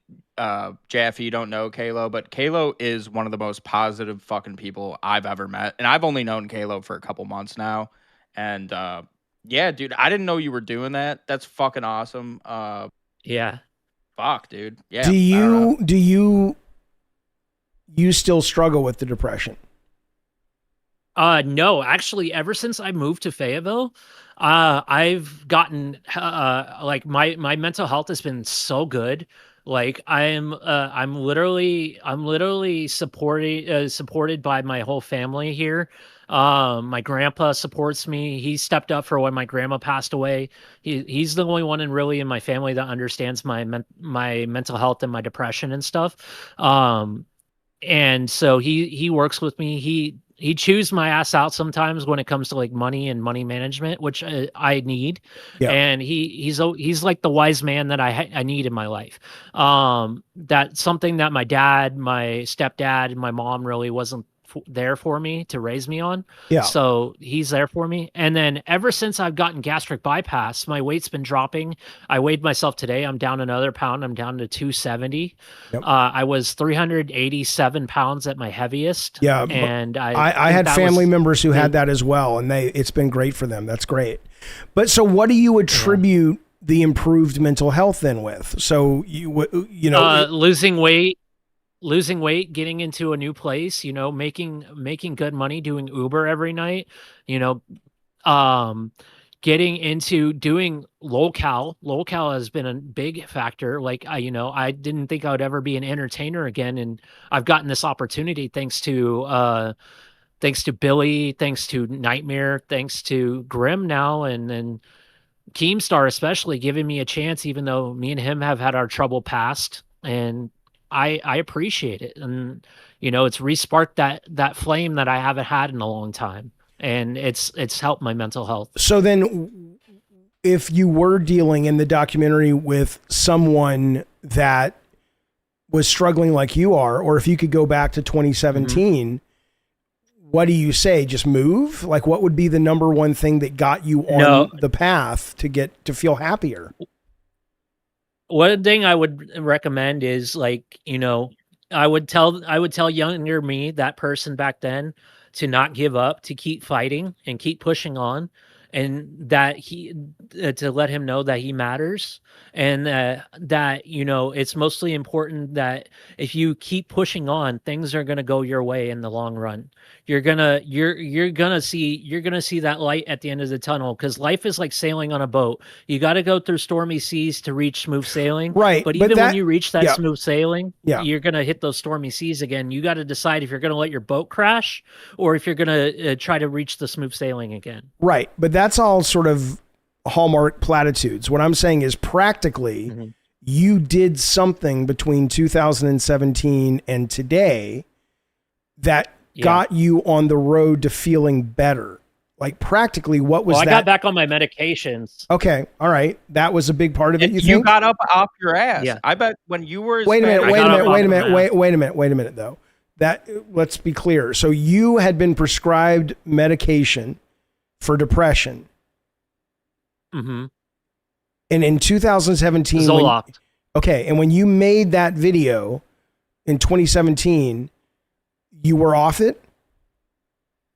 Jaffe, you don't know Kalo, but Kalo is one of the most positive fucking people I've ever met. And I've only known Kalo for a couple months now. And yeah, dude, I didn't know you were doing that. That's fucking awesome. Yeah. Fuck, dude. Yeah. Do you still struggle with the depression? No, actually, ever since I moved to Fayetteville, I've gotten like my mental health has been so good. Like I'm literally supported by my whole family here. My grandpa supports me. He stepped up for when my grandma passed away. He's the only one really in my family that understands my mental health and my depression and stuff. And so he works with me. He chews my ass out sometimes when it comes to like money and money management, which I need. Yeah. And he's like the wise man that I need in my life. That's something that my dad, my stepdad, and my mom really wasn't there for me to raise me on. Yeah. So he's there for me. And then ever since I've gotten gastric bypass, my weight's been dropping. I weighed myself today. I'm down another pound. I'm down to 270. Yep. I was 387 pounds at my heaviest. Yeah. And I had family members who had that as well, and it's been great for them. That's great. But so what do you attribute the improved mental health then with? So you know, losing weight, getting into a new place, you know, making good money, doing Uber every night, you know, getting into doing Lolcow. Lolcow has been a big factor. Like, I didn't think I would ever be an entertainer again. And I've gotten this opportunity thanks to Billy, thanks to Nightmare, thanks to Grim now. And KEEMSTAR especially giving me a chance, even though me and him have had our trouble past. And I appreciate it. And, you know, it's re-sparked that flame that I haven't had in a long time. And it's helped my mental health. So then if you were dealing in the documentary with someone that was struggling like you are, or if you could go back to 2017, what do you say? Just move? Like, what would be the number one thing that got you on the path to feel happier? One thing I would recommend is, like, you know, I would tell younger me, that person back then, to not give up, to keep fighting and keep pushing on, and that to let him know that he matters, and that, you know, it's mostly important that if you keep pushing on, things are going to go your way in the long run. You're gonna see that light at the end of the tunnel, because life is like sailing on a boat. You got to go through stormy seas to reach smooth sailing. Right. But even when you reach that smooth sailing, you're going to hit those stormy seas again. You got to decide if you're going to let your boat crash or if you're going to try to reach the smooth sailing again. Right. But that's all sort of hallmark platitudes. What I'm saying is, practically, you did something between 2017 and today that got you on the road to feeling better. Like, practically, what was that? I got back on my medications. Okay. All right. That was a big part of it. You got up off your ass. Yeah. I bet when you were... Wait a minute though. Let's be clear. So you had been prescribed medication for depression. Mm-hmm. And in 2017... Zoloft. And when you made that video in 2017... you were off it?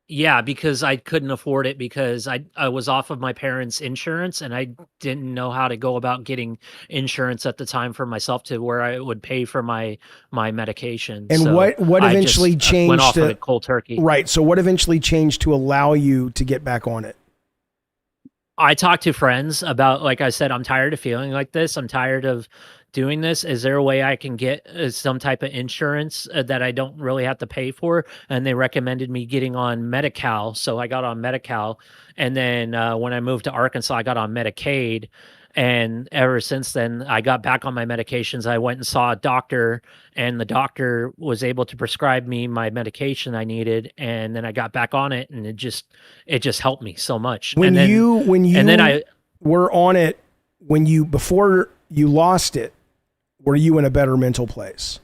Yeah, because I couldn't afford it, because I was off of my parents' insurance, and I didn't know how to go about getting insurance at the time for myself to where I would pay for my medication. And so what eventually changed? Went off of it cold turkey. Right. So what eventually changed to allow you to get back on it? I talked to friends about, like I said, I'm tired of feeling like this. I'm tired of doing this. Is there a way I can get some type of insurance that I don't really have to pay for? And they recommended me getting on Medi-Cal. So I got on Medi-Cal. And then when I moved to Arkansas, I got on Medicaid. And ever since then, I got back on my medications. I went and saw a doctor, and the doctor was able to prescribe me my medication I needed. And then I got back on it, and it just helped me so much. When you were on it, before you lost it, were you in a better mental place?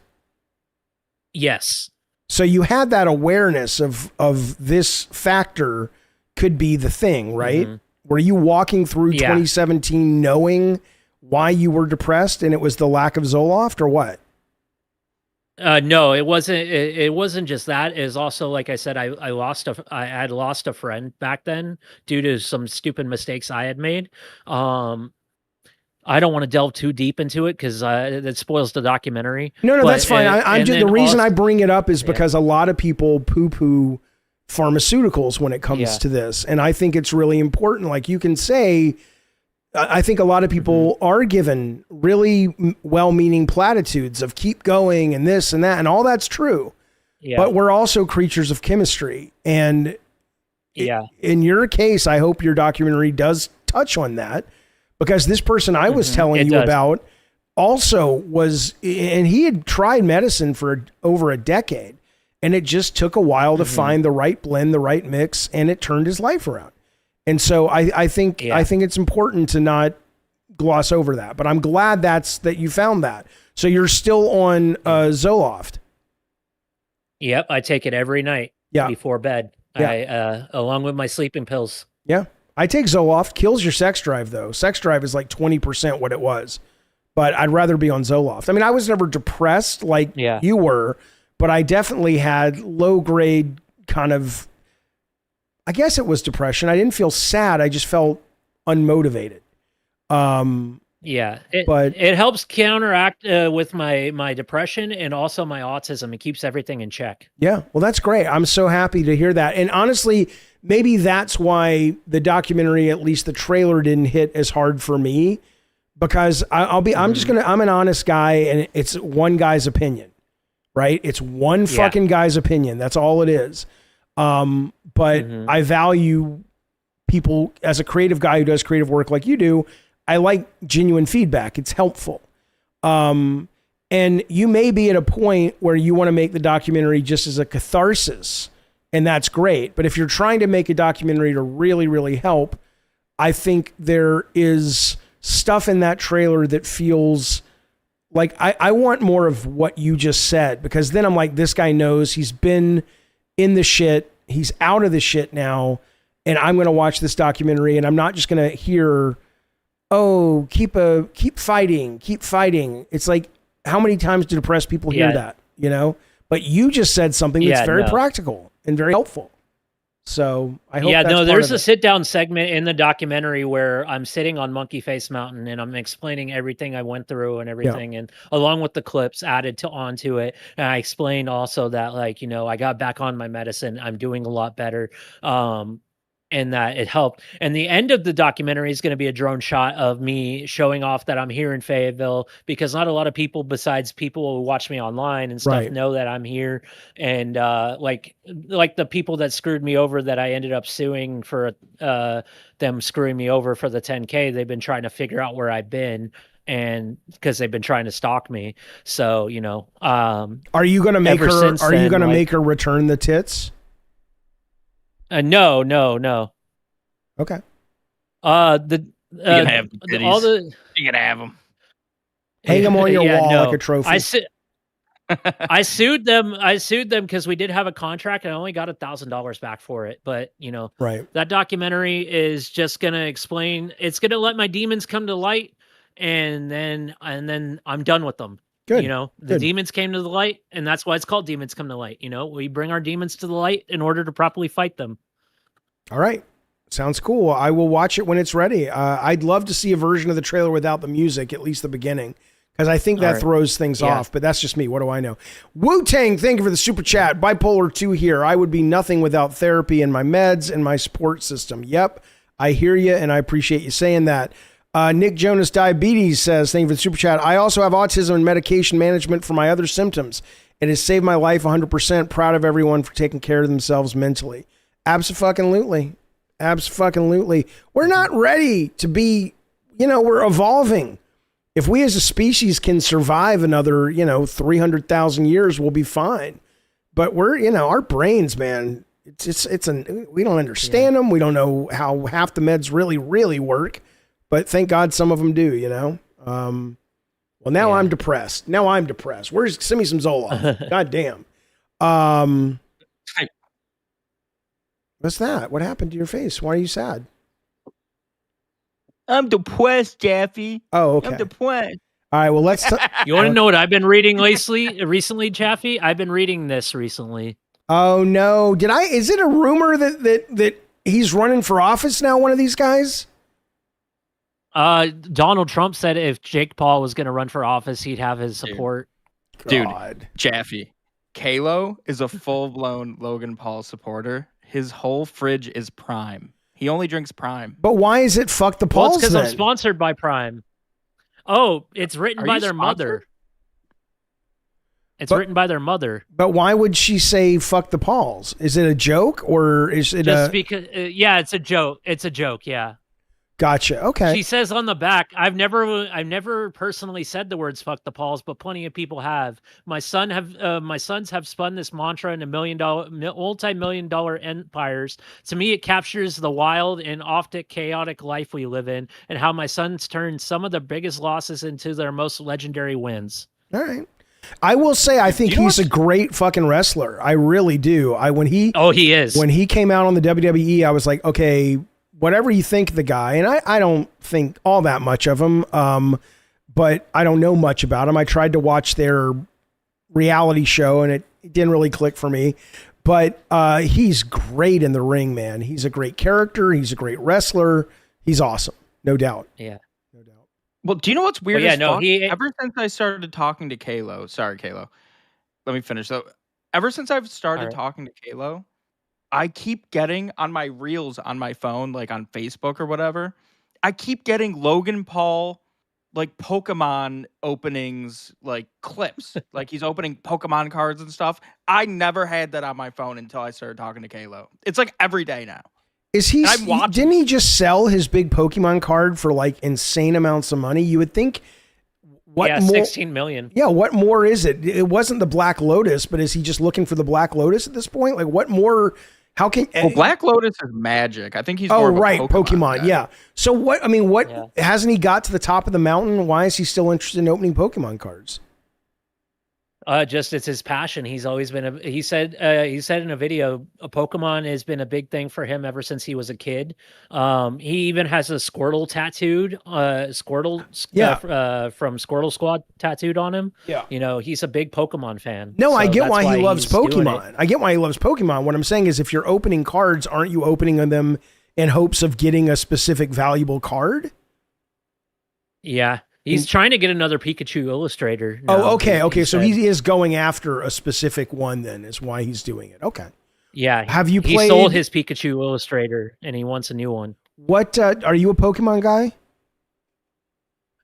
Yes. So you had that awareness of this factor could be the thing, right? Mm-hmm. Were you walking through 2017 knowing why you were depressed and it was the lack of Zoloft or what? No, it wasn't. It wasn't just that. It was also, like I said, I had lost a friend back then due to some stupid mistakes I had made. I don't want to delve too deep into it because that spoils the documentary. No, that's fine. I'm just, the reason I bring it up is because a lot of people poo-poo pharmaceuticals when it comes to this. And I think it's really important. Like you can say, I think a lot of people are given really well-meaning platitudes of keep going and this and that, and all that's true. Yeah. But we're also creatures of chemistry. And in your case, I hope your documentary does touch on that, because this person I was telling you about also was, and he had tried medicine for over a decade. And it just took a while to find the right blend, the right mix, and it turned his life around. And so I think it's important to not gloss over that. But I'm glad that you found that. So you're still on Zoloft. Yep, I take it every night before bed. Yeah. Along with my sleeping pills. Yeah, I take Zoloft. Kills your sex drive though. Sex drive is like 20% what it was. But I'd rather be on Zoloft. I mean, I was never depressed like you were. But I definitely had low grade kind of, I guess it was depression. I didn't feel sad. I just felt unmotivated. It helps counteract with my depression and also my autism. It keeps everything in check. Yeah. Well, that's great. I'm so happy to hear that. And honestly, maybe that's why the documentary, at least the trailer, didn't hit as hard for me, because I'm an honest guy, and it's one guy's opinion. Right? It's one fucking guy's opinion. That's all it is. But I value people as a creative guy who does creative work like you do. I like genuine feedback. It's helpful. And you may be at a point where you want to make the documentary just as a catharsis, and that's great. But if you're trying to make a documentary to really, really help, I think there is stuff in that trailer that feels like I want more of what you just said, because then I'm like, this guy knows he's been in the shit. He's out of the shit now. And I'm going to watch this documentary, and I'm not just going to hear, oh, keep fighting. It's like, how many times do depressed people hear that, you know? But you just said something that's very practical and very helpful. So I hope there's a sit down segment in the documentary where I'm sitting on Monkey Face Mountain and I'm explaining everything I went through and everything, and along with the clips added onto it. And I explained also that, like, you know, I got back on my medicine. I'm doing a lot better. And that it helped. And the end of the documentary is going to be a drone shot of me showing off that I'm here in Fayetteville, because not a lot of people besides people who watch me online and stuff know that I'm here. And like the people that screwed me over that I ended up suing for them screwing me over for the 10K, they've been trying to figure out where I've been, and because they've been trying to stalk me. So, you know, are you going to make her return the tits? No. Okay. You can have the you can have them. Hang them on your wall like a trophy. I sued them because we did have a contract, and I only got $1,000 back for it. But, you know, that documentary is just gonna explain. It's gonna let my demons come to light, and then I'm done with them. Good. You know, the demons came to the light, and that's why it's called Demons Come to Light. You know, we bring our demons to the light in order to properly fight them. All right. Sounds cool. I will watch it when it's ready. I'd love to see a version of the trailer without the music, at least the beginning, because I think that throws things off, but that's just me. What do I know? Wu-Tang, thank you for the super chat. Bipolar 2 here. I would be nothing without therapy and my meds and my support system. Yep, I hear you, and I appreciate you saying that. Nick Jonas Diabetes says, thank you for the super chat. I also have autism and medication management for my other symptoms. It has saved my life 100%. Proud of everyone for taking care of themselves mentally. Abso-fucking-lutely. Abso-fucking-lutely. We're not ready to be, we're evolving. If we as a species can survive another, 300,000 years, we'll be fine. But we're, our brains, man, we don't understand them. We don't know how half the meds really, really work. But thank God some of them do, Well, now I'm depressed. Send me some Zoloft. God damn. What's that? What happened to your face? Why are you sad? I'm depressed, Jeffy. Oh, okay. I'm depressed. All right, well, let's... You want to know what I've been reading recently, Chaffee? I've been reading this recently. Oh, no. Is it a rumor that he's running for office now, one of these guys? Donald Trump said if Jake Paul was going to run for office, he'd have his support. Dude, Chaffee. Kalo is a full-blown Logan Paul supporter. His whole fridge is Prime. He only drinks Prime. But why is it fuck the Pauls? Well, it's because I'm sponsored by Prime. Oh, it's written by their mother. It's written by their mother. But why would she say fuck the Pauls? Is it a joke or is it just because? Yeah, it's a joke. It's a joke. Yeah. Gotcha. Okay. She says on the back, I've never personally said the words "fuck the Pauls," but plenty of people have. My sons have spun this mantra into multi-million-dollar empires. To me, it captures the wild and often chaotic life we live in, and how my sons turned some of the biggest losses into their most legendary wins. All right. I will say, I think he's a great fucking wrestler. I really do. He is. When he came out on the WWE, I was like, okay, whatever you think of the guy, and I don't think all that much of him, but I don't know much about him. I tried to watch their reality show, and it didn't really click for me. But he's great in the ring, man. He's a great character. He's a great wrestler. He's awesome, no doubt. Yeah. Well, do you know what's weird? Ever since I started talking to Kalo, sorry, Kalo, let me finish though. Ever since I've started talking to Kalo, I keep getting on my reels on my phone, like on Facebook or whatever. I keep getting Logan Paul, like Pokemon openings, like clips, like he's opening Pokemon cards and stuff. I never had that on my phone until I started talking to Kalo. It's like every day now. Didn't he just sell his big Pokemon card for like insane amounts of money? You would think. What more? 16 million. Yeah, what more is it? It wasn't the Black Lotus, but is he just looking for the Black Lotus at this point? Like, what more? How can? Well, Black Lotus is magic. I think he's more of a Pokemon guy. Yeah. So what? I mean, hasn't he got to the top of the mountain? Why is he still interested in opening Pokemon cards? Just it's his passion. He's always been he said in a video, a Pokemon has been a big thing for him ever since he was a kid. He even has a Squirtle tattooed, from Squirtle Squad tattooed on him. Yeah. He's a big Pokemon fan. No, so I get why he loves Pokemon. I get why he loves Pokemon. What I'm saying is if you're opening cards, aren't you opening them in hopes of getting a specific valuable card? Yeah. He's trying to get another Pikachu illustrator. Now. Oh, okay. Okay. So he is going after a specific one then is why he's doing it. Okay. Yeah. Have you played? He sold his Pikachu illustrator and he wants a new one. What, are you a Pokemon guy?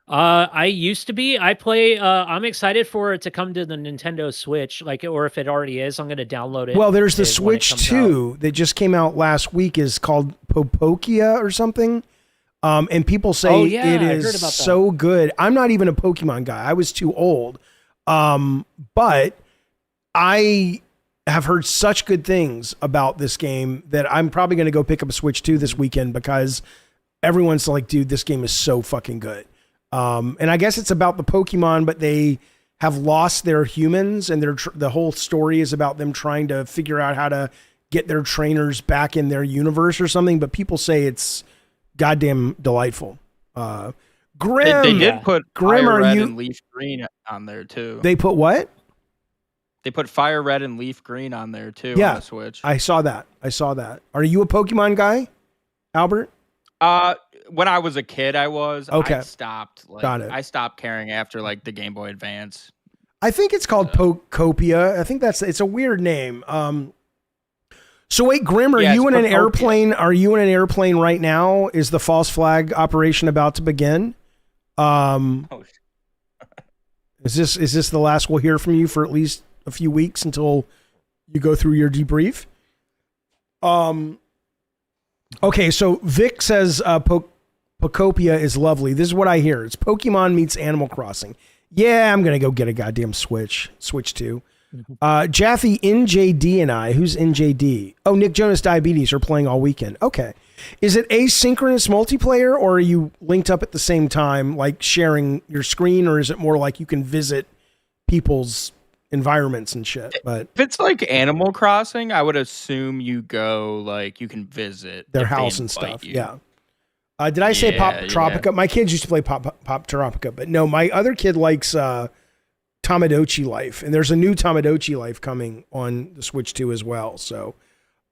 I used to be. I play, I'm excited for it to come to the Nintendo Switch, or if it already is, I'm going to download it. Well, there's the Switch 2 that just came out last week is called Popokia or something. And people say it is so good. I'm not even a Pokemon guy. I was too old. But I have heard such good things about this game that I'm probably going to go pick up a Switch 2 this weekend because everyone's like, dude, this game is so fucking good. And I guess it's about the Pokemon, but they have lost their humans and the whole story is about them trying to figure out how to get their trainers back in their universe or something. But people say it's goddamn delightful. Grim. They did put Fire Red and Leaf Green on there too. They put what? They put Fire Red and Leaf Green on there too. Yeah, on the Switch. I saw that. Are you a Pokemon guy, Albert? When I was a kid, I was. Okay. I stopped. Got it. I stopped caring after the Game Boy Advance. I think it's called Pokopia. I think it's a weird name. So wait, Grim, are you in an airplane? Are you in an airplane right now? Is the false flag operation about to begin? Is this the last we'll hear from you for at least a few weeks until you go through your debrief? Okay, so Vic says Pocopia is lovely. This is what I hear. It's Pokemon meets Animal Crossing. Yeah, I'm gonna go get a goddamn Switch 2. Jaffe, NJD, and I. Who's NJD? Oh, Nick Jonas Diabetes are playing all weekend. Okay. Is it asynchronous multiplayer, or are you linked up at the same time, like sharing your screen, or is it more like you can visit people's environments and shit? But if it's like Animal Crossing, I would assume you go like you can visit their house and stuff. You. Yeah. Did I say Pop Tropica? Yeah. My kids used to play Pop Tropica, but no, my other kid likes Tamagotchi Life, and there's a new Tamagotchi Life coming on the Switch 2 as well. So,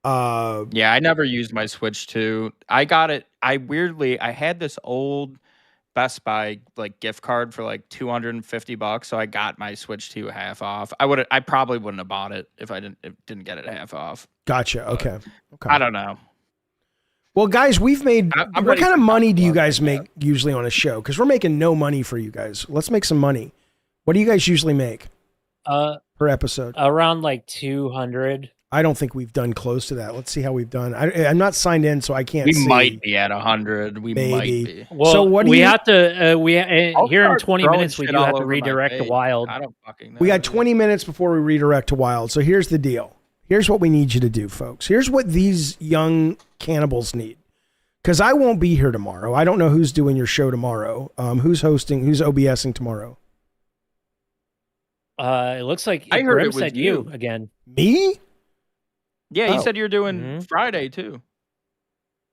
yeah, I never used my Switch 2. I got it. I had this old Best Buy like gift card for like $250, so I got my Switch 2 half off. I probably wouldn't have bought it if I didn't get it half off. Gotcha. But okay. I don't know. Well, guys, we've made. What kind of money do you guys make usually on a show? Because we're making no money for you guys. Let's make some money. What do you guys usually make per episode? Around like 200. I don't think we've done close to that. Let's see how we've done. I'm not signed in, so I can't see. We might be at 100. We might be. Well, so what do you have to? Here in 20 minutes, we do have to redirect to Wild. I don't fucking know. We got 20 minutes before we redirect to Wild. So here's the deal. Here's what we need you to do, folks. Here's what these young cannibals need. Because I won't be here tomorrow. I don't know who's doing your show tomorrow. Who's hosting? Who's OBSing tomorrow? It looks like I heard it said you again. Me? Yeah, you said you're doing Friday too.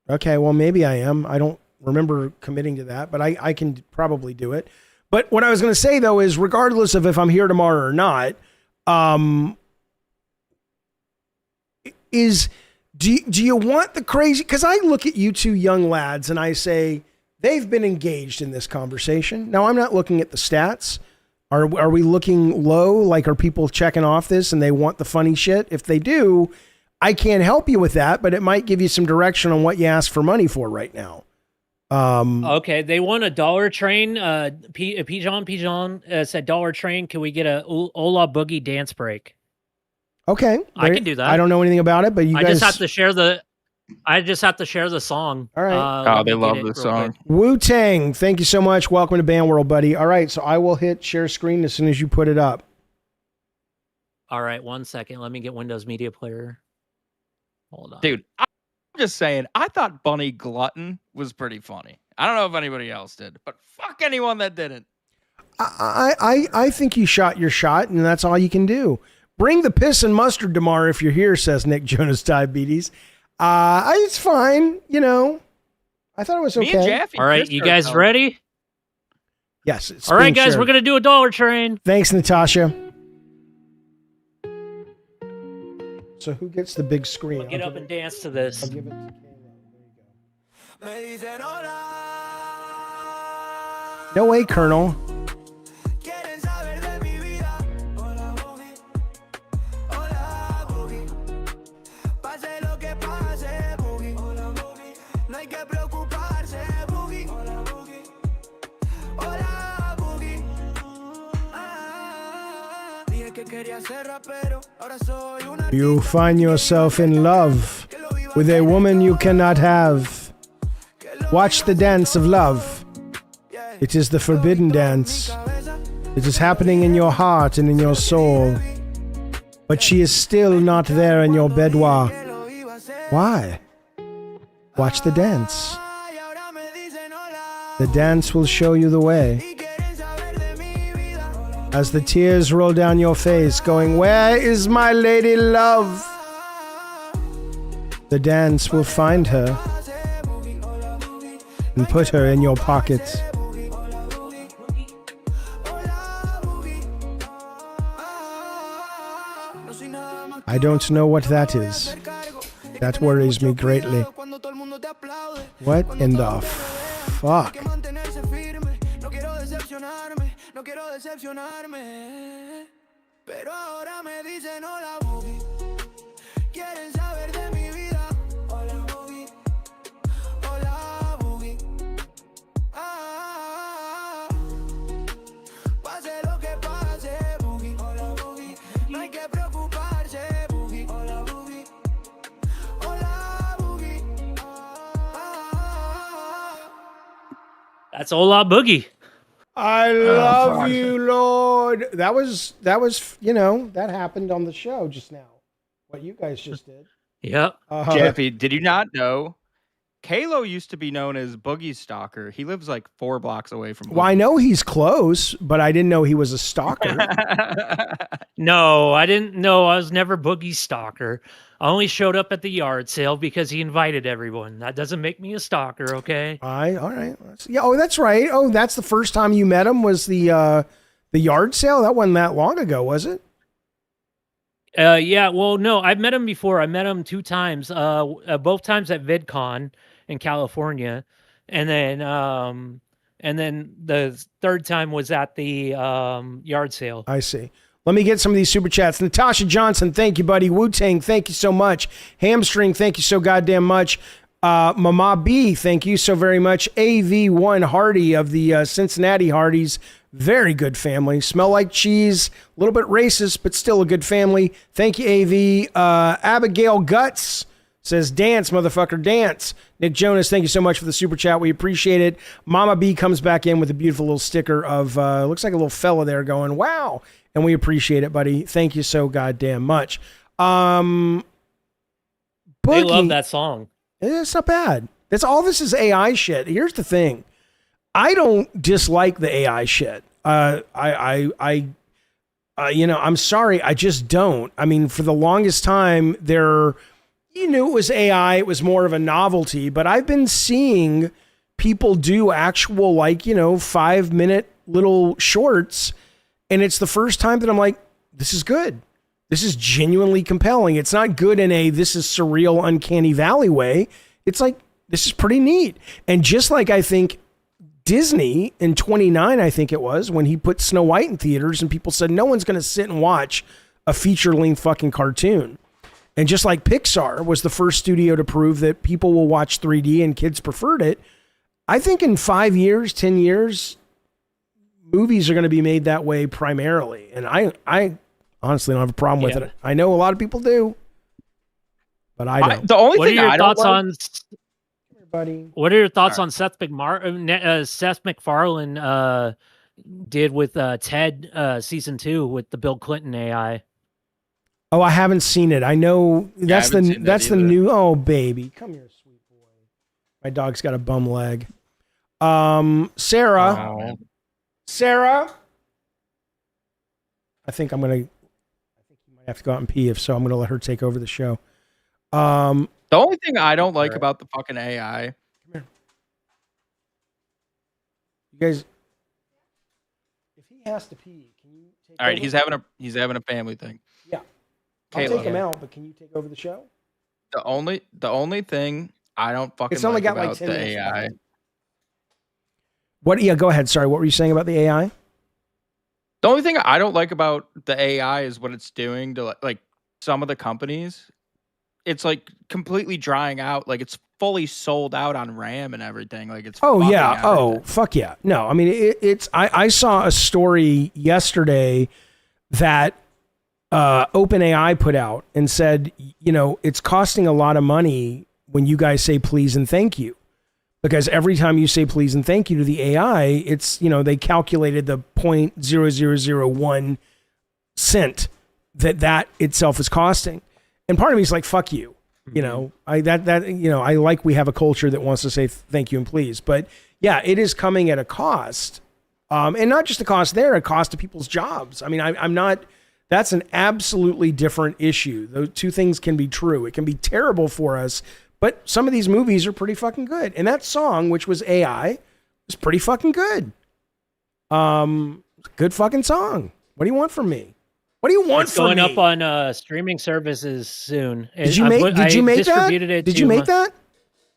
Okay, well maybe I am. I don't remember committing to that, but I can probably do it. But what I was going to say though is, regardless of if I'm here tomorrow or not, do you want the crazy? Because I look at you two young lads and I say they've been engaged in this conversation. Now I'm not looking at the stats. Are we looking low? Like, are people checking off this and they want the funny shit? If they do, I can't help you with that, but it might give you some direction on what you ask for money for right now. Okay, they want a Dollar Train. Pigeon said Dollar Train. Can we get a Ola Boogie dance break? Okay, I can do that. I don't know anything about it, but I just have to share the song. All right. They love the song. Wu-Tang, thank you so much. Welcome to Band World, buddy. All right, so I will hit share screen as soon as you put it up. All right, 1 second. Let me get Windows Media Player. Hold on. Dude, I'm just saying, I thought Bunny Glutton was pretty funny. I don't know if anybody else did, but fuck anyone that didn't. I think you shot your shot, and that's all you can do. Bring the piss and mustard tomorrow if you're here, says Nick Jonas Diabetes. It's fine, you know. I thought it was okay. Me and Jaffe. All right, you guys ready? Yes. All right, guys, we're going to do a Dollar Train. Thanks, Natasha. So who gets the big screen? Get up and dance to this. I'll give it to Kayla. There you go. No way, Colonel. You find yourself in love with a woman you cannot have. Watch the dance of love. It is the forbidden dance. It is happening in your heart and in your soul. But she is still not there in your boudoir. Why? Watch the dance. The dance will show you the way. As the tears roll down your face, going, where is my lady love? The dance will find her and put her in your pocket. I don't know what that is. That worries me greatly. What in the fuck? No quiero decepcionarme, pero ahora me dicen hola Boogie. Quieren saber de mí. That's Ola Boogie. I love you, Lord. That was that happened on the show just now. What you guys just did. Yep. Jeffy, did you not know? Kalo used to be known as Boogie Stalker. He lives like 4 blocks away from Boogie. Well, I know he's close, but I didn't know he was a stalker. No, I didn't know. I was never Boogie Stalker. I only showed up at the yard sale because he invited everyone. That doesn't make me a stalker, okay? All right. Yeah. Oh, that's right. Oh, that's the first time you met him was the yard sale. That wasn't that long ago, was it? Yeah. Well, no, I've met him before. I met him 2 times. Both times at VidCon in California, and then the third time was at the yard sale. I see. Let me get some of these super chats. Natasha Johnson, thank you, buddy. Wu-Tang, thank you so much. Hamstring, thank you so goddamn much. Mama B, thank you so very much. AV1 Hardy of the Cincinnati Hardys, very good family. Smell like cheese, a little bit racist, but still a good family. Thank you, AV. Abigail Guts says, dance, motherfucker, dance. Nick Jonas, thank you so much for the super chat. We appreciate it. Mama B comes back in with a beautiful little sticker of, looks like a little fella there going, wow. And we appreciate it, buddy. Thank you so goddamn much. Boogie, They love that song. It's not bad. That's all. This is AI shit. Here's the thing. I don't dislike the AI shit. I'm sorry. I just don't. I memean, for the longest time you knew it was AI. It was more of a novelty, but I've been seeing people do actual 5-minute little shorts. And it's the first time that I'm like, this is good. This is genuinely compelling. It's not good in a, this is surreal, uncanny valley way. It's like, this is pretty neat. And just like I think Disney in 29, I think it was, when he put Snow White in theaters and people said, no one's going to sit and watch a feature-length fucking cartoon. And just like Pixar was the first studio to prove that people will watch 3D and kids preferred it, I think in 5 years, 10 years, movies are going to be made that way primarily. And I honestly don't have a problem with it. I know a lot of people do, but I don't. The only thing I don't like... What are your thoughts on Seth MacFarlane did with Ted season 2 with the Bill Clinton AI? Oh, I haven't seen it. I know that's the new. Oh, baby, come here, sweet boy. My dog's got a bum leg. Sarah. I think you might have to go out and pee. If so, I'm gonna let her take over the show. The only thing I don't like about the fucking AI. Come here. You guys, if he has to pee, can you take All right, over? he's having a family thing. Yeah. I'll take him out, but can you take over the show? The only thing I don't fucking it's only like got about like 10 the minutes AI. left. What? Yeah, go ahead. Sorry, what were you saying about the AI? The only thing I don't like about the AI is what it's doing to like some of the companies. It's like completely drying out. Like it's fully sold out on RAM and everything. Like it's oh yeah, everything. oh fuck yeah. No, I mean it's. I saw a story yesterday that OpenAI put out and said, it's costing a lot of money when you guys say please and thank you. Because every time you say please and thank you to the AI, it's, they calculated the 0.0001 cent that itself is costing. And part of me is like, fuck you. I like we have a culture that wants to say thank you and please. But yeah, it is coming at a cost. And not just a cost there, a cost to people's jobs. I mean, I'm not, that's an absolutely different issue. Those two things can be true. It can be terrible for us, but some of these movies are pretty fucking good. And that song, which was AI, was pretty fucking good. Good fucking song. What do you want from me? What do you want from me? Going up on streaming services soon. Did you make that? Did you make that?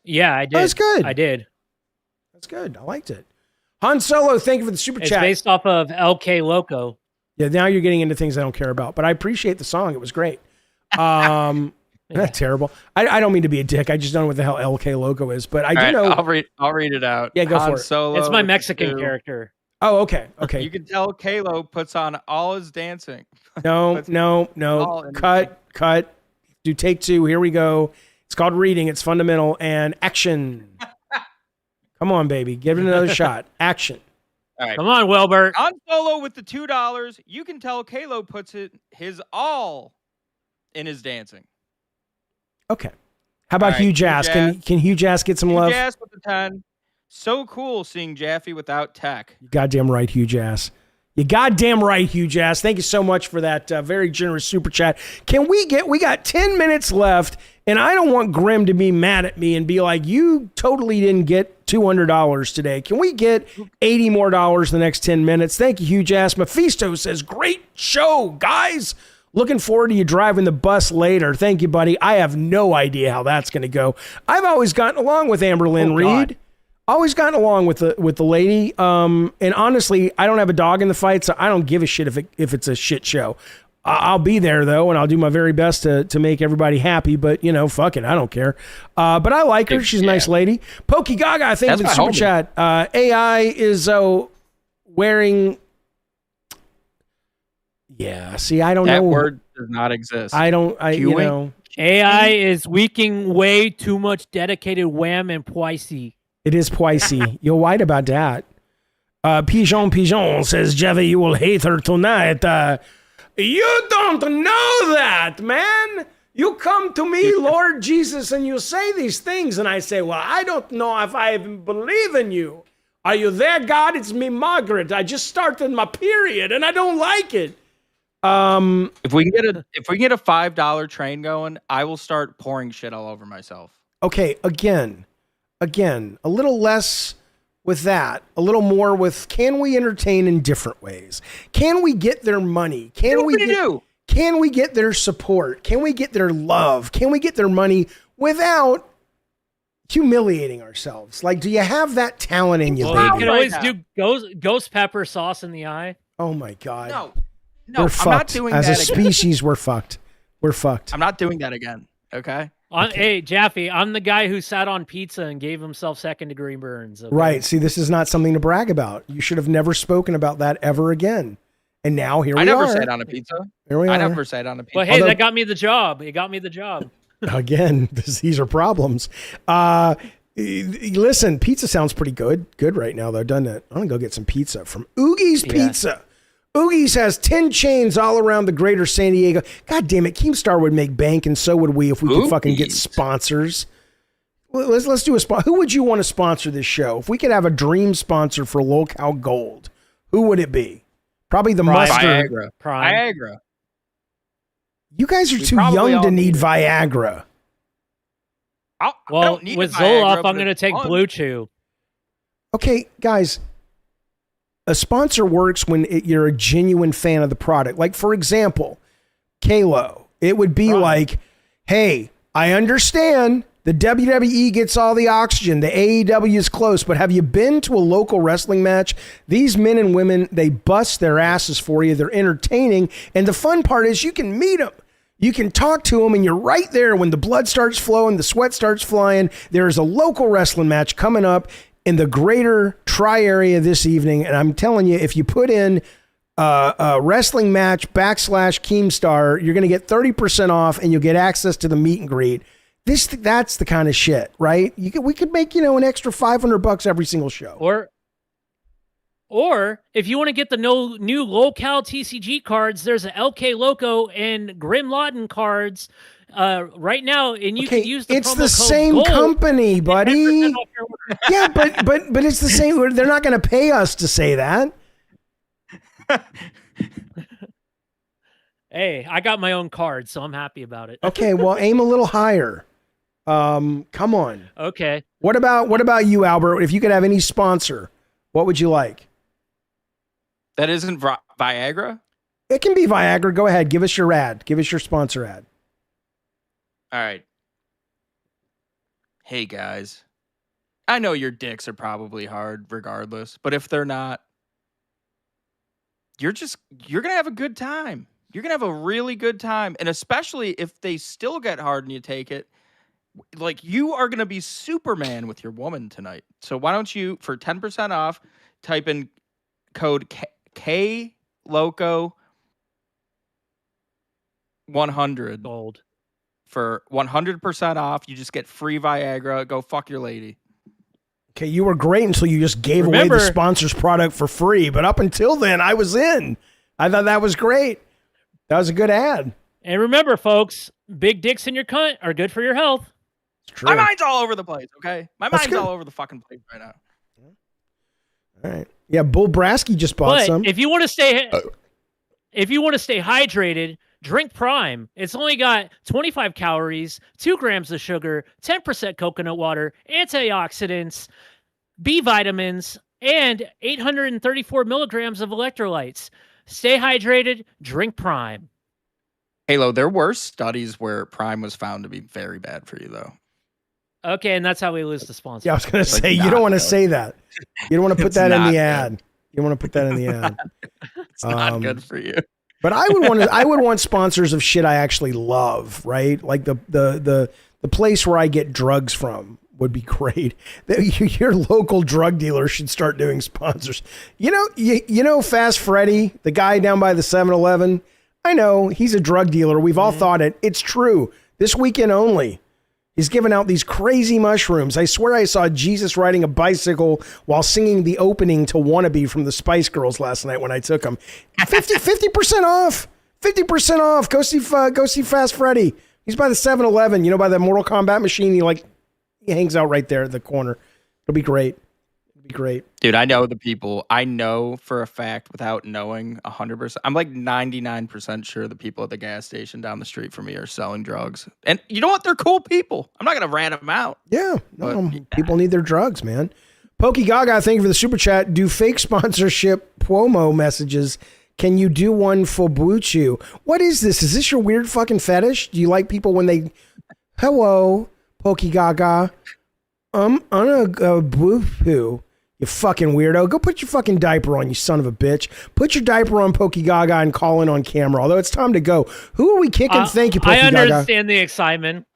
Yeah, I did. That's good. I did. That's good. I liked it. Han Solo, thank you for the super chat. It's based off of Lolcow. Yeah, now you're getting into things I don't care about, but I appreciate the song. It was great. That's terrible. I don't mean to be a dick. I just don't know what the hell Lolcow is, but I do know. I'll read it out. Yeah, go Han for it. Solo it's my Mexican character. Oh, okay. Okay. You can tell Kalo puts on all his dancing. No. Cut. Do take two. Here we go. It's called reading. It's fundamental and action. Come on, baby. Give it another shot. Action. All right. Come on, Wilbert. On Solo with the $2, you can tell Kalo puts his all in his dancing. Okay. How about Hugh Jass? Can Hugh Jass get some love? Hugh Jass with the 10. So cool seeing Jaffe without tech. You goddamn right, Hugh Jass. You goddamn right, Hugh Jass. Thank you so much for that very generous super chat. We got 10 minutes left, and I don't want Grim to be mad at me and be like, you totally didn't get $200 today. Can we get $80 more the next 10 minutes? Thank you, Hugh Jass. Mephisto says, great show, guys. Looking forward to you driving the bus later. Thank you, buddy. I have no idea how that's going to go. I've always gotten along with Amber Lynn Reed. Always gotten along with the lady. And honestly, I don't have a dog in the fight, so I don't give a shit if it's a shit show. I'll be there, though, and I'll do my very best to make everybody happy. But, fuck it. I don't care. But I like her. She's a nice lady. Pokey Gaga, I think, with the super chat. AI is wearing... Yeah, see, I don't know. That word does not exist. AI is weaking way too much dedicated wham and poissy. It is poissy. You're right about that. Pigeon says, Jeffy, you will hate her tonight. You don't know that, man. You come to me, Lord Jesus, and you say these things, and I say, well, I don't know if I even believe in you. Are you there, God? It's me, Margaret. I just started my period, and I don't like it. If we can get a $5 train going, I will start pouring shit all over myself. Okay, again, a little less with that, a little more with, can we entertain in different ways? Can we get their money? Can we get their support? Can we get their love? Can we get their money without humiliating ourselves? Like, do you have that talent in you, baby? You can always do ghost pepper sauce in the eye. Oh my God. No, I'm not doing that again. As a species, we're fucked. We're fucked. I'm not doing that again. Okay. Hey, Jaffe, I'm the guy who sat on pizza and gave himself second-degree burns. Okay? Right. See, this is not something to brag about. You should have never spoken about that ever again. And now here we are. I never sat on a pizza. Here we are. I never sat on a pizza. But hey, that got me the job. It got me the job. Again, these are problems. Listen, pizza sounds pretty good right now, though, doesn't it? I'm going to go get some pizza from Oogie's Pizza. Oogie's has 10 chains all around the greater San Diego. God damn it, Keemstar would make bank, and so would we if we could fucking get sponsors. Let's do a spot. Who would you want to sponsor this show? If we could have a dream sponsor for Lolcow Gold, who would it be? Probably the mustard. Viagra. You guys are too young to need Viagra. Well, with Zoloft, I'm going to take Blue Chew. Okay, guys. A sponsor works when you're a genuine fan of the product. Like, for example, Kalo. It would be like, hey, I understand the WWE gets all the oxygen. The AEW is close. But have you been to a local wrestling match? These men and women, they bust their asses for you. They're entertaining. And the fun part is you can meet them. You can talk to them, and you're right there when the blood starts flowing, the sweat starts flying. There is a local wrestling match coming up in the greater Tri-area this evening. And I'm telling you, if you put in a wrestling match / Keemstar, you're going to get 30% off, and you'll get access to the meet and greet. That's the kind of shit, right? We could make, an extra $500 every single show. Or if you want to get the new Lolcow TCG cards, there's a LK Loco and Grim Lawton cards right now, and you can use the it's promo the code same GOLD. Company, buddy. Yeah, but it's the same. They're not going to pay us to say that. Hey, I got my own card, so I'm happy about it. Okay, well, aim a little higher. Come on. Okay. What about you, Albert? If you could have any sponsor, what would you like? That isn't Viagra? It can be Viagra. Go ahead. Give us your ad. Give us your sponsor ad. All right. Hey, guys. I know your dicks are probably hard regardless, but if they're not, you're going to have a good time. You're going to have a really good time. And especially if they still get hard and you take it, like, you are going to be Superman with your woman tonight. So why don't you, for 10% off, type in code KLOCO 100 Gold for 100% off. You just get free Viagra. Go fuck your lady. Okay, you were great until you just gave away the sponsor's product for free. But up until then, I was in. I thought that was great. That was a good ad. And remember, folks, big dicks in your cunt are good for your health. It's true. My mind's all over the place, okay? My mind's all over the fucking place right now. All right. Yeah, Bull Brasky just bought some. If you want to stay hydrated, drink Prime. It's only got 25 calories, 2 grams of sugar, 10% coconut water, antioxidants, B vitamins, and 834 milligrams of electrolytes. Stay hydrated, drink Prime. Halo, there were studies where Prime was found to be very bad for you, though. Okay, and that's how we lose the sponsor. Yeah, I was going to say, you don't want to say that. You don't want to put that in the ad. You don't want to put that in the ad. It's not good for you. But I would want sponsors of shit I actually love, right? Like the place where I get drugs from would be great. Your local drug dealer should start doing sponsors. You know Fast Freddy, the guy down by the 7-Eleven? I know, he's a drug dealer. We've all thought it. It's true. This weekend only. He's giving out these crazy mushrooms. I swear I saw Jesus riding a bicycle while singing the opening to Wannabe from the Spice Girls last night when I took him. 50% off. 50% off. Go see Fast Freddy. He's by the 7-Eleven, by the Mortal Kombat machine. He hangs out right there at the corner. It'll be great. It'll be great. Dude, I know the people. I know for a fact without knowing 100%. I'm like 99% sure the people at the gas station down the street from me are selling drugs. And you know what? They're cool people. I'm not going to rat them out. Yeah. People need their drugs, man. Pokey Gaga, thank you for the super chat. Do fake sponsorship promo messages. Can you do one for Bluetooth? What is this? Is this your weird fucking fetish? Do you like people when they... Hello, Pokey Gaga. On a Bluetooth. You fucking weirdo. Go put your fucking diaper on, you son of a bitch. Put your diaper on, Pokey Gaga, and call in on camera. Although it's time to go. Who are we kicking? Thank you, Pokey Gaga. I understand the excitement.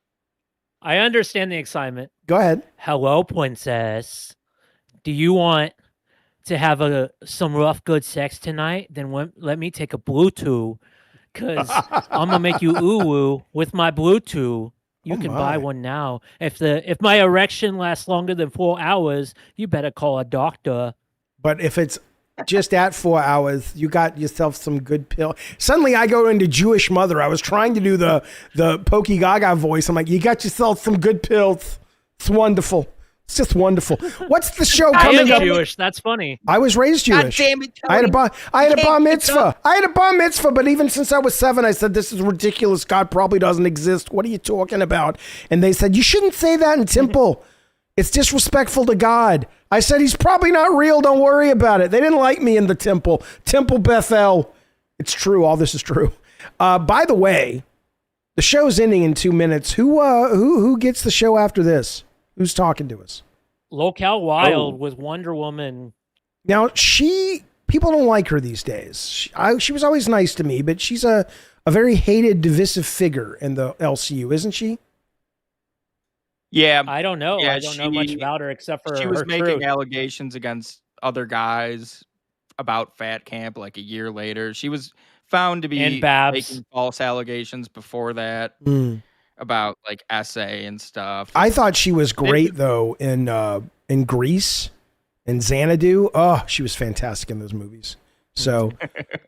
Go ahead. Hello, princess. Do you want to have some rough, good sex tonight? Then let me take a Bluetooth, because I'm going to make you ooh-woo with my Bluetooth. You can buy one now. If my erection lasts longer than 4 hours, you better call a doctor. But if it's just at 4 hours, you got yourself some good pill. Suddenly I go into Jewish mother. I was trying to do the Pokey Gaga voice. I'm like, you got yourself some good pills. It's wonderful. It's just wonderful. What's the show coming up? Jewish. That's funny. I was raised Jewish. God damn it, Tony. I had a bar mitzvah. I had a bar mitzvah, but even since I was 7, I said, this is ridiculous. God probably doesn't exist. What are you talking about? And they said, you shouldn't say that in temple. It's disrespectful to God. I said, he's probably not real. Don't worry about it. They didn't like me in the temple. Temple Bethel. It's true. All this is true. By the way, the show's ending in 2 minutes. Who gets the show after this? Who's talking to us? Lolcow Wild with Wonder Woman. Now, people don't like her these days. She was always nice to me, but she's a very hated, divisive figure in the LCU, isn't she? Yeah. I don't know. Yeah, I don't know much about her except for she was her making truth. allegations against other guys about Fat Camp like a year later. She was found to be making false allegations before that about like essay and stuff. I thought she was great though in Grease and Xanadu. Oh, she was fantastic in those movies. So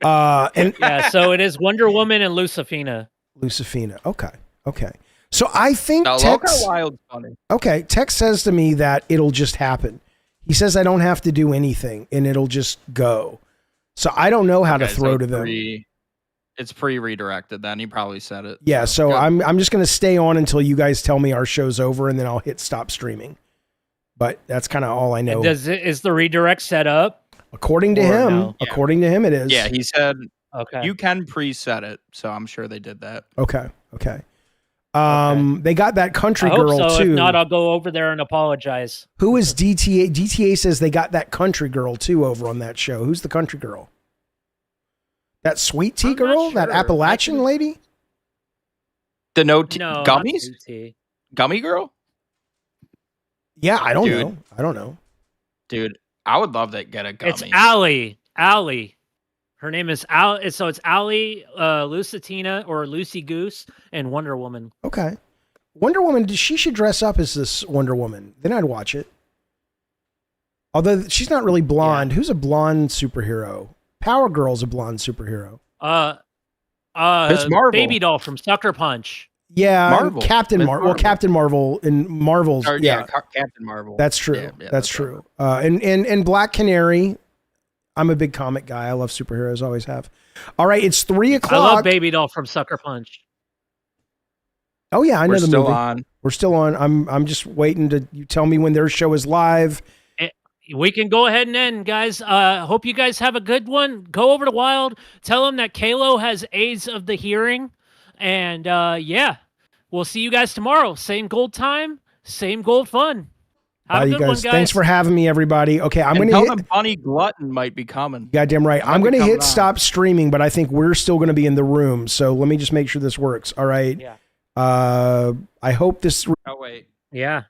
so it is Wonder Woman and Lucifina. Okay. So I think Tex, Wild's funny. Okay, Tex says to me that it'll just happen. He says I don't have to do anything and it'll just go. So I don't know how to throw to them. It's pre-redirected then. He probably said it. Yeah, so I'm just going to stay on until you guys tell me our show's over and then I'll hit stop streaming. But that's kind of all I know. Is the redirect set up? According to him, it is. Yeah, he said you can preset it, so I'm sure they did that. Okay. They got that country girl too. If not, I'll go over there and apologize. Who is DTA? DTA says they got that country girl too over on that show. Who's the country girl? That sweet tea girl? Sure. That Appalachian lady? The gummies? Gummy girl? Yeah, I don't know. Dude, I would love to get a gummy. It's Allie. Her name is Al. So it's Allie, Lucitina, or Lucy Goose, and Wonder Woman. Okay. Wonder Woman, she should dress up as this Wonder Woman. Then I'd watch it. Although she's not really blonde. Who's a blonde superhero? Power Girl's a blonde superhero. It's Marvel. Baby doll from Sucker Punch. Yeah, Marvel. Captain Marvel. Well, Captain Marvel in Marvel's. Captain Marvel. That's true. That's true. And Black Canary. I'm a big comic guy. I love superheroes. Always have. All right, it's 3:00. I love Baby doll from Sucker Punch. Oh yeah, I know the movie. We're still on. We're still on. I'm just waiting to you tell me when their show is live. We can go ahead and end, guys. Hope you guys have a good one. Go over to Wild. Tell them that Kalo has AIDS of the hearing. And yeah, we'll see you guys tomorrow. Same gold time, same gold fun. Have a good one, guys. Thanks for having me, everybody. Okay, I'm going to hit... Bunny Glutton might be coming. Goddamn right. I'm going to hit stop streaming, but I think we're still going to be in the room. So let me just make sure this works. All right. Yeah. I hope this... Oh, wait. Yeah.